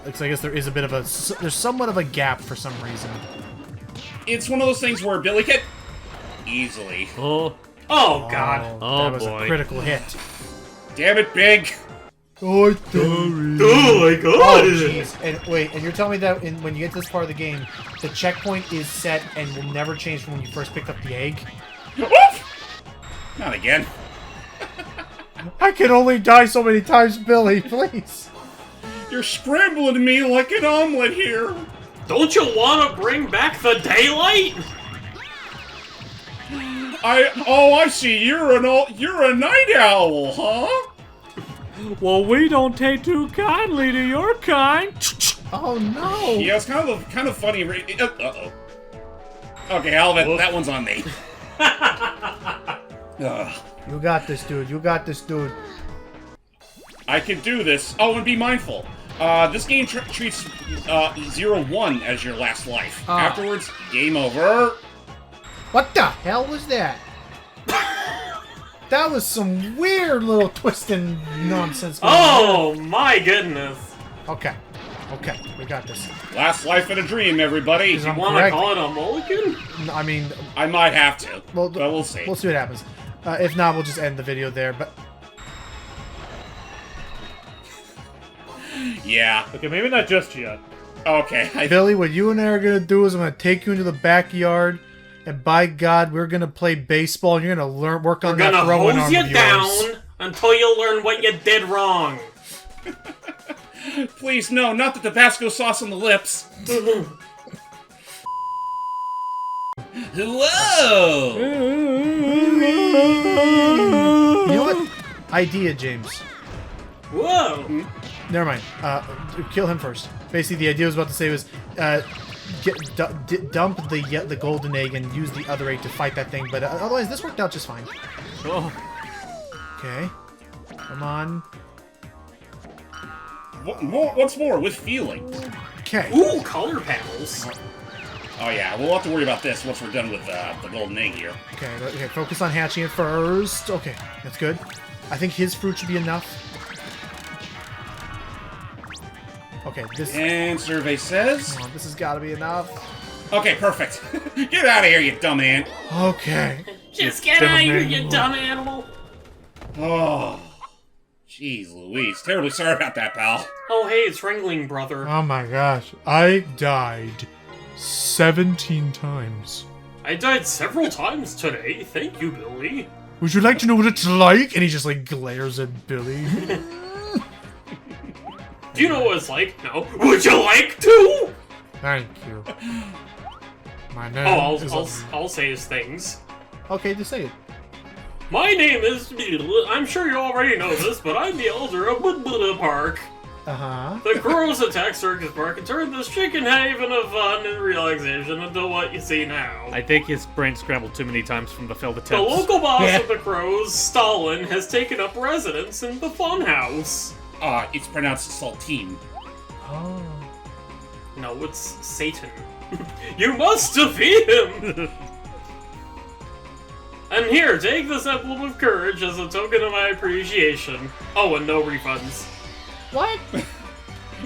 I guess there is a bit of a. There's somewhat of a gap for some reason. It's one of those things where Billy can easily. Oh, Oh god. That was boy. a critical hit. Damn it, Big. Oh, Oh my god! jeez. And wait, and you're telling me that when you get to this part of the game, the checkpoint is set and will never change from when you first picked up the egg? Not again. I can only die so many times, Billy, please. You're scrambling me like an omelet here. Don't you want to bring back the daylight? I see. You're a night owl, huh? well, we don't take too kindly to your kind. Oh no. Yeah, it's kind of funny. Uh-oh. Okay, Alvin, that one's on me. Ugh. You got this, dude. You got this, dude. I can do this. Oh, and be mindful. This game treats 0-1 as your last life. Afterwards, game over. What the hell was that? That was some weird little twisting nonsense. going on. Oh my goodness. Okay. Okay, we got this. Last life in a dream, everybody. I'm Want to correct. call it a mulligan? I mean, I might have to, well, but we'll see. We'll see what happens. If not, we'll just end the video there. But Yeah. Okay, maybe not just yet. Okay. Billy, what you and I are gonna do is I'm gonna take you into the backyard, and by God, we're gonna play baseball. And you're gonna work on We're that gonna throwing hose arm you of yours. down until you learn what you did wrong. Please, no, not the Tabasco sauce on the lips. Whoa! You know what? Idea, James. Whoa! Never mind. Kill him first. Basically, the idea I was about to say was, dump the golden egg and use the other egg to fight that thing. But otherwise, this worked out just fine. Oh, Okay. Come on. What's more, with feeling. Okay. Ooh, color panels. Oh yeah, we'll have to worry about this once we're done with the golden egg here. Okay, focus on hatching it first. Okay, that's good. I think his fruit should be enough. Okay, this... And survey says... Come on, this has got to be enough. Okay, perfect. Get out of here, you dumb ant. Okay. Just get out of here, you dumb animal. Oh. Jeez Louise. Terribly sorry about that, pal. Oh, hey, it's Ringling, brother. Oh my gosh. I died 17 times. I died several times today. Thank you, Billy. Would you like to know what it's like? And he just like glares at Billy. Do you know what it's like? No. Would you like to? Thank you. My name Oh, is... I'll say his things. Okay, just say it. My name is... I'm sure you already know this, but I'm the elder of Buddha Park. Uh-huh. The crows attacked Circus Park and turned this chicken haven of fun and relaxation into what you see now. I think his brain scrambled too many times from the failed The attempts. local boss of the crows, Stalin, has taken up residence in the funhouse. It's pronounced saltine. Oh. No, it's Satan. You must defeat him! And here, take this emblem of courage as a token of my appreciation. Oh, and no refunds. What?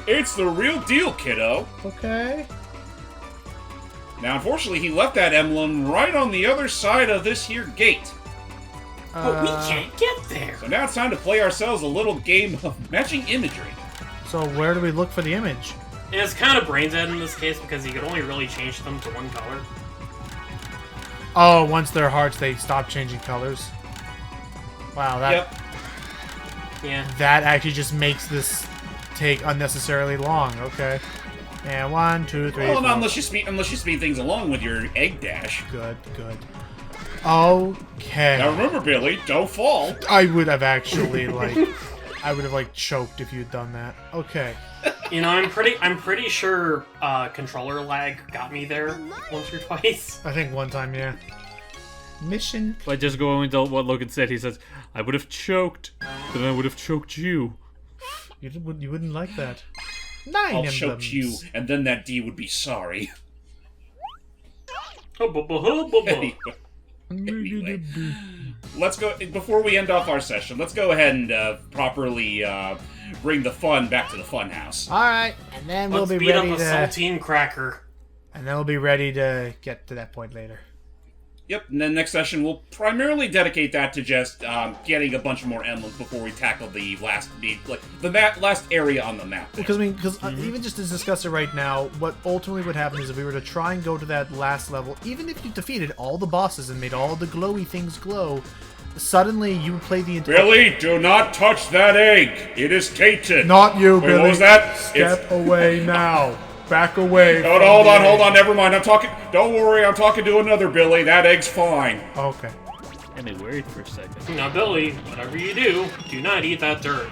It's the real deal, kiddo. Okay. Now, unfortunately, he left that emblem right on the other side of this here gate. But we can't get there. So now it's time to play ourselves a little game of matching imagery. So where do we look for the image? And it's kind of brain dead in this case because you could only really change them to one color. Oh, once they're hearts, they stop changing colors. Wow, that Yep. Yeah. that actually just makes this take unnecessarily long. Okay. And 1, 2, 3. Well, 4. not unless you speed things along with your egg dash. Good, good. Okay. Now remember, Billy, don't fall. I would have actually I would have choked if you'd done that. Okay. You know, I'm pretty sure controller lag got me there once or twice. I think one time, yeah. Mission. By just going to what Logan said, he says, "I would have choked, then I would have choked you." You wouldn't like that. 9 I'll emblems. choke you, and then that D would be sorry. Anyway, let's go. Before we end off our session, let's go ahead and properly bring the fun back to the fun house. All right, and then Let's we'll be beat ready up a to. saltine cracker. And then we'll be ready to get to that point later. Yep, and then next session we'll primarily dedicate that to just getting a bunch more emblems before we tackle the last area on the map. Because even just to discuss it right now, what ultimately would happen is if we were to try and go to that last level, even if you defeated all the bosses and made all the glowy things glow, suddenly you would play the entire. Billy, do not touch that egg. It is tainted. Not you, Wait, Billy. what was that? Step away now. Back away. No, hold on. Never mind. I'm talking. Don't worry. I'm talking to another Billy. That egg's fine. Okay. And they worried for a second. Now, Billy, whatever you do not eat that dirt.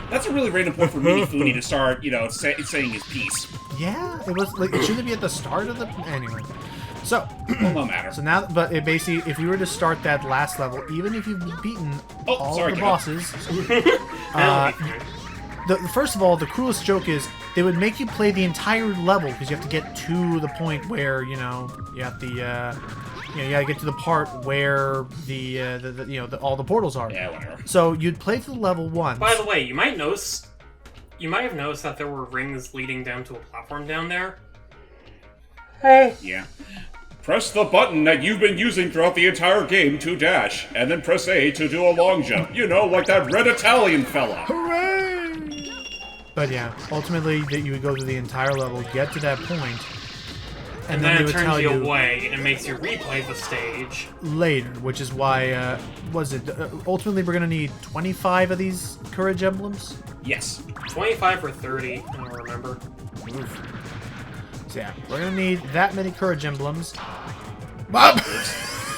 That's a really random point for Minifuni to start, saying his piece. Yeah, it was it shouldn't be at the start of the anyway. So, Well, no matter. so now, but it basically, if you were to start that last level, even if you've beaten all sorry, the kiddo. bosses, That'll be great. first of all, the cruelest joke is they would make you play the entire level because you have to get to the point where you have the you gotta get to the part where all the portals are. Yeah, whatever. So you'd play through level 1. By the way, you might have noticed that there were rings leading down to a platform down there. Yeah. Press the button that you've been using throughout the entire game to dash, and then press A to do a long jump. Like that red Italian fella. Hooray! But yeah, ultimately that you would go through the entire level, get to that point, and then it they would turns tell you you away and makes you replay the stage. later, which is why ultimately we're gonna need 25 of these courage emblems. Yes. 25 or 30, I don't remember. So yeah, we're gonna need that many courage emblems. Bob!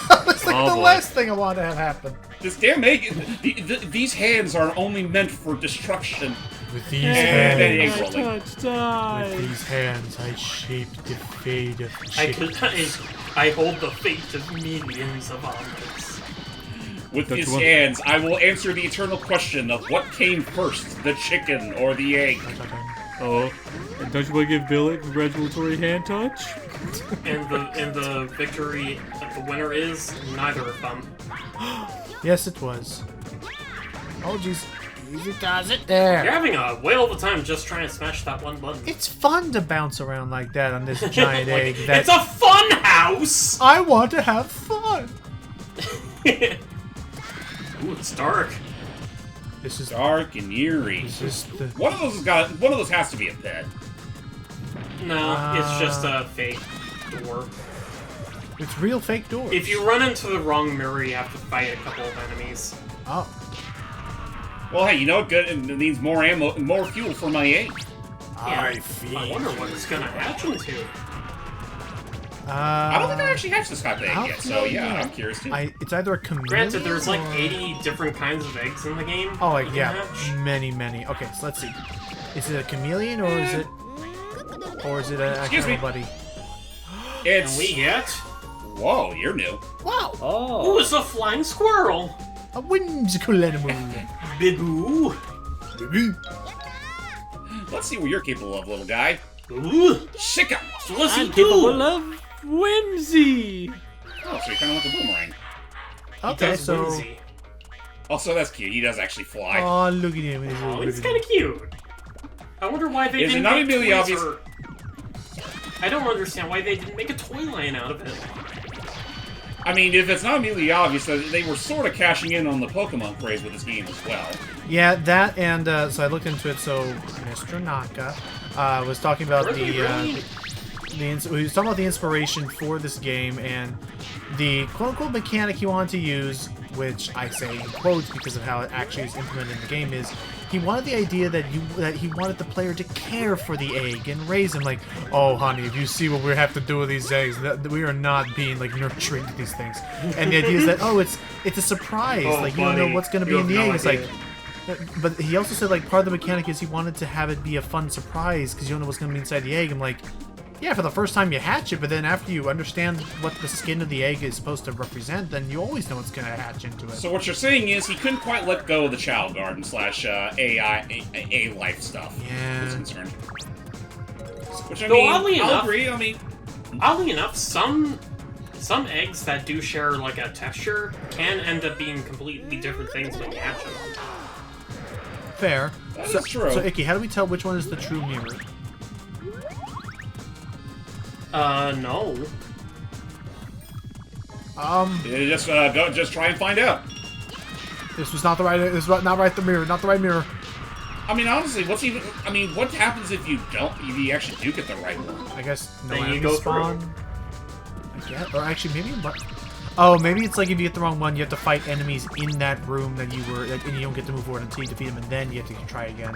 That's like the boy. last thing I want to have happen. This damn egg. These hands are only meant for destruction. With these And then hands, egg rolling. with these hands, I shape the fate of chicken. I hold the fate of millions of omelets. With Don't these you want- hands, I will answer the eternal question of what came first, the chicken or the egg. Oh, and don't you want to give Bill a congratulatory hand touch? And the victory that the winner is neither of them. Yes, it was. Oh, jeez. Easy does it. There. You're having a whale of a time just trying to smash that one button. It's fun to bounce around like that on this giant Like, egg. That it's a fun house! I want to have fun. Ooh, it's dark. This is Dark and eerie. This is the. One of those has to be a pet. No, it's just a fake door. It's real fake doors. If you run into the wrong mirror, you have to fight a couple of enemies. Oh. Well, hey, you know what? Good. It needs more ammo, more fuel for my egg. Yeah, I wonder what it's gonna hatch into. I don't think I actually hatched this type of egg I'll yet, so tell you yeah, what. I'm curious too. It's either a chameleon. Granted, there's like or- 80 different kinds of eggs in the game. Oh, you can yeah, hatch. many. Okay, so let's see. Is it a chameleon or is it a Excuse me. buddy? It's. And we get. Whoa, you're new. Wow, Oh, it's a flying squirrel. a whimsical animal. Biboo. Let's see what you're capable of, little guy. Ooh, Sick of I'm capable of whimsy. Oh, so you're kind of like a boomerang. Okay, so... whimsy. Also, that's cute. He does actually fly. Oh, look at him. Oh, he's kind of cute. I wonder why they Is it didn't not make immediately toys obvious? or- I don't understand why they didn't make a toy line out of it. I mean, if it's not immediately obvious, they were sort of cashing in on the Pokemon craze with this game as well. Yeah, that and so I looked into it. So Mr. Naka was talking about he was talking about the inspiration for this game and the quote-unquote mechanic he wanted to use, which I say in quotes because of how it actually is implemented in the game, is he wanted the idea that he wanted the player to care for the egg and raise him like, oh honey, if you see what we have to do with these eggs, that we are not being like nurturing to these things. And the idea is that it's a surprise, like you don't know what's going to be in the egg. It's like, but he also said like part of the mechanic is he wanted to have it be a fun surprise because you don't know what's going to be inside the egg. I'm like, yeah, for the first time you hatch it, but then after you understand what the skin of the egg is supposed to represent, then you always know what's going to hatch into it. So what you're saying is he couldn't quite let go of the Child Garden / AI life stuff. Yeah. Is concerned. Which I Though mean, oddly I'll enough- agree. I mean, Oddly enough, some eggs that do share like a texture can end up being completely different things when you hatch them. Fair. That so, is true. So, Icky, how do we tell which one is the true mirror? No. you just try and find out. This was not the right. This was not right. The mirror, not the right mirror. I mean, honestly, what happens if you don't? If you actually do get the right one? I guess no Then you enemies go spawn. I guess, or actually maybe. Oh, maybe it's like if you get the wrong one, you have to fight enemies in that room that you were, and you don't get to move forward until you defeat them, and then you have to try again.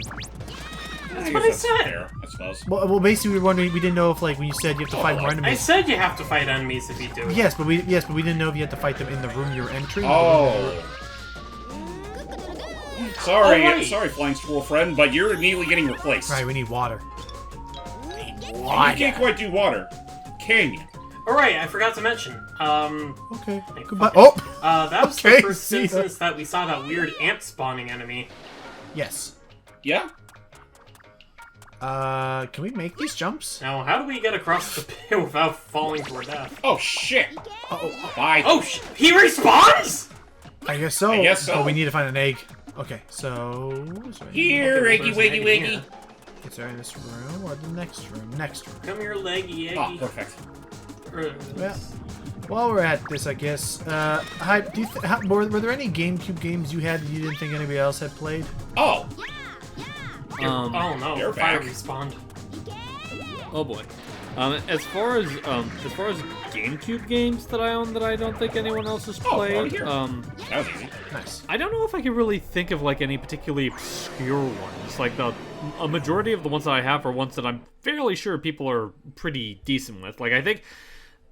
That's what I said. Fair, I suppose. Well, basically, we were wondering. We didn't know if like when you said you have to fight more I enemies. said you have to fight enemies if you do. Yes, but we didn't know if you had to fight them in the room you're entering. Oh. Sorry, Alright. sorry, Flying Squirrel friend, but you're immediately getting replaced. Right, we need water. You can't quite do water, can you? Alright, I forgot to mention. Okay. Hey, Goodbye. fuck it. Oh. That was Okay, the first see ya. instance that we saw that weird ant spawning enemy. Yes. Yeah. Can we make these jumps? Now, how do we get across the pit without falling to our death? Oh shit. Oh, Bye. Oh, he respawns?! I guess so. I guess so. Oh, we need to find an egg. Okay, so... Here, Eggy There's an egg Wiggy in Wiggy. here. Is there in this room or the next room? Next room. Come here, leggy, eggy. Oh, perfect. Well, while we're at this, I guess. Hi. Do you were there any GameCube games you had that you didn't think anybody else had played? Oh. Oh no, You're fire back. respawned. Oh boy. As far as GameCube games that I own that I don't think anyone else has played, here. That was easy. Nice. I don't know if I can really think of like any particularly obscure ones. Like a majority of the ones that I have are ones that I'm fairly sure people are pretty decent with. Like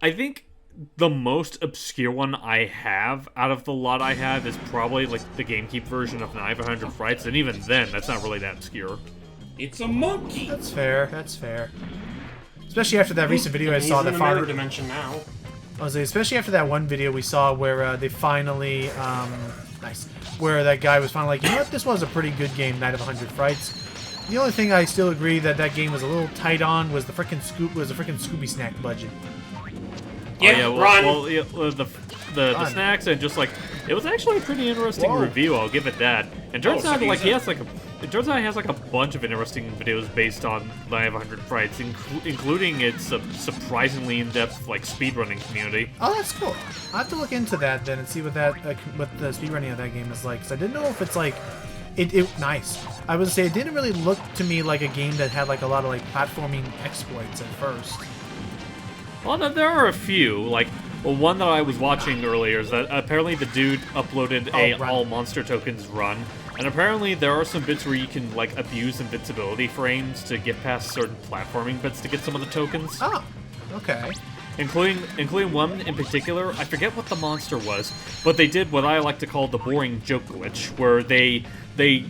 I think the most obscure one I have out of the lot I have is probably like the GameCube version of Knife 100 Frights, and even then, that's not really that obscure. It's a monkey. That's fair. That's fair. Especially after that recent video I saw He's that in the mirror finally. dimension now. I was like, especially after that one video we saw where they finally, nice, where that guy was finally like, you know what, this was a pretty good game, Night of 100 Frights. The only thing I still agree that game was a little tight on was the frickin' Scooby snack budget. Yeah, well, run. the snacks and just like it was actually a pretty interesting review. I'll give it that. And turns out like he has like a bunch of interesting videos based on Night of 100 Frights, including its surprisingly in-depth like speedrunning community. Oh, that's cool. I'll have to look into that then and see what that what the speedrunning of that game is like. Because I didn't know if it's like nice. I would say it didn't really look to me like a game that had like a lot of like platforming exploits at first. Well, there are a few. Like one that I was watching earlier is that apparently the dude uploaded a run. all monster tokens run, and apparently there are some bits where you can like abuse invincibility frames to get past certain platforming bits to get some of the tokens. Oh, okay. Including one in particular, I forget what the monster was, but they did what I like to call the boring joke glitch, where they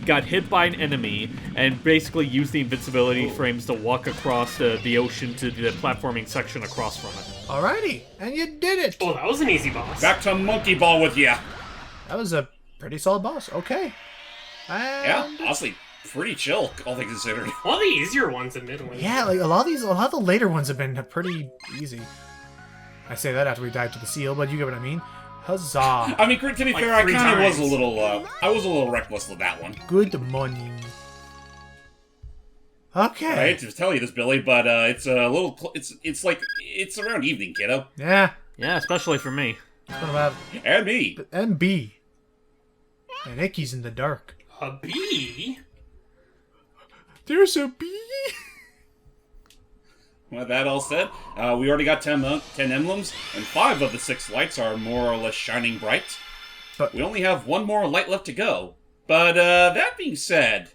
got hit by an enemy and basically used the invincibility frames to walk across the ocean to the platforming section across from it. Alrighty, and you did it. Oh, that was an easy boss. Back to Monkey Ball with ya. That was a pretty solid boss. Okay. Yeah, And honestly, pretty chill, all things considered. One of the easier ones, admittedly. Yeah, like a lot of the later ones have been pretty easy. I say that after we dive to the seal, but you get what I mean. Huzzah! I mean, to be Like fair, I 3 kind of was a times. little, I was a little reckless with that one. Good morning. Okay. I hate to tell you this, Billy, but it's a little, it's like, it's around evening, kiddo. Yeah. Yeah, especially for me. What about And me. MB? And Icky's in the dark. A bee? There's a bee. With that all said, we already got 10 emblems, and 5 of the 6 lights are more or less shining bright. But we only have 1 more light left to go. But that being said,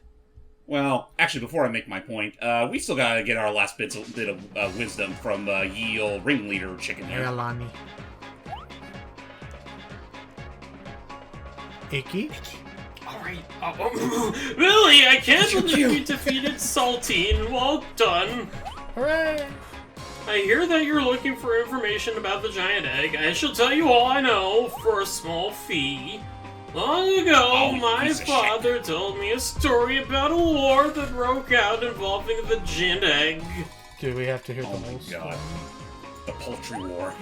well, actually, before I make my point, we still gotta get our last bit of wisdom from ye old ringleader chicken here. Hey, Alani. Icky? Alright. Billy, I can't believe you defeated Saltine. Well done. Hooray! I hear that you're looking for information about the giant egg. I shall tell you all I know for a small fee. Long ago, my father told me a story about a war that broke out involving the giant egg. Do we have to hear the Oh whole my story? god. The poultry war.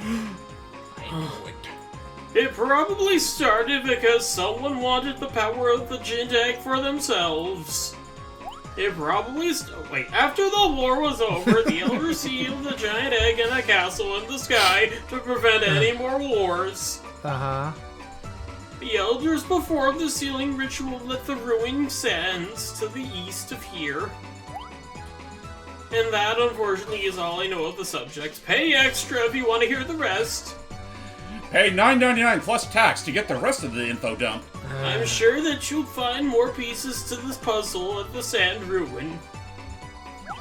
It probably started because someone wanted the power of the giant egg for themselves. It probably wait, after the war was over, the elders sealed the giant egg in a castle in the sky to prevent any more wars. Uh-huh. The elders performed the sealing ritual at the ruined sands to the east of here. And that, unfortunately, is all I know of the subject. Pay extra if you want to hear the rest. Pay $9.99 plus tax to get the rest of the info dump. I'm sure that you'll find more pieces to this puzzle at the sand ruin.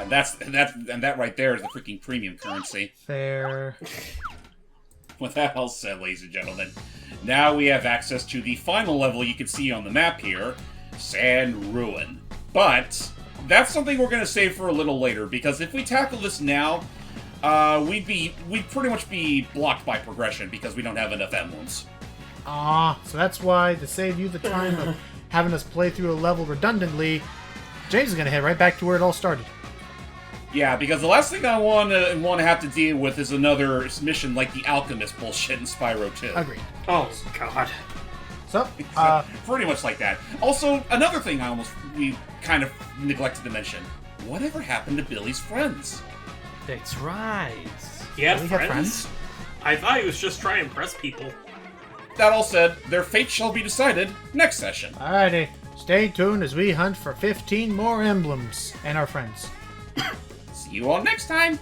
And that right there is the freaking premium currency. Fair. With that all said, ladies and gentlemen, now we have access to the final level you can see on the map here, Sand Ruin. But that's something we're going to save for a little later, because if we tackle this now, we'd pretty much be blocked by progression because we don't have enough emblems. So that's why, to save you the time of having us play through a level redundantly, James is going to head right back to where it all started. Yeah, because the last thing I want to have to deal with is another mission like the Alchemist bullshit in Spyro 2. Agreed. Oh, God. So, pretty much like that. Also, another thing we kind of neglected to mention. Whatever happened to Billy's friends? That's right. He had Really friends? had friends? I thought he was just trying to impress people. That all said, their fate shall be decided next session. alrighty. Stay tuned as we hunt for 15 more emblems and our friends. See you all next time!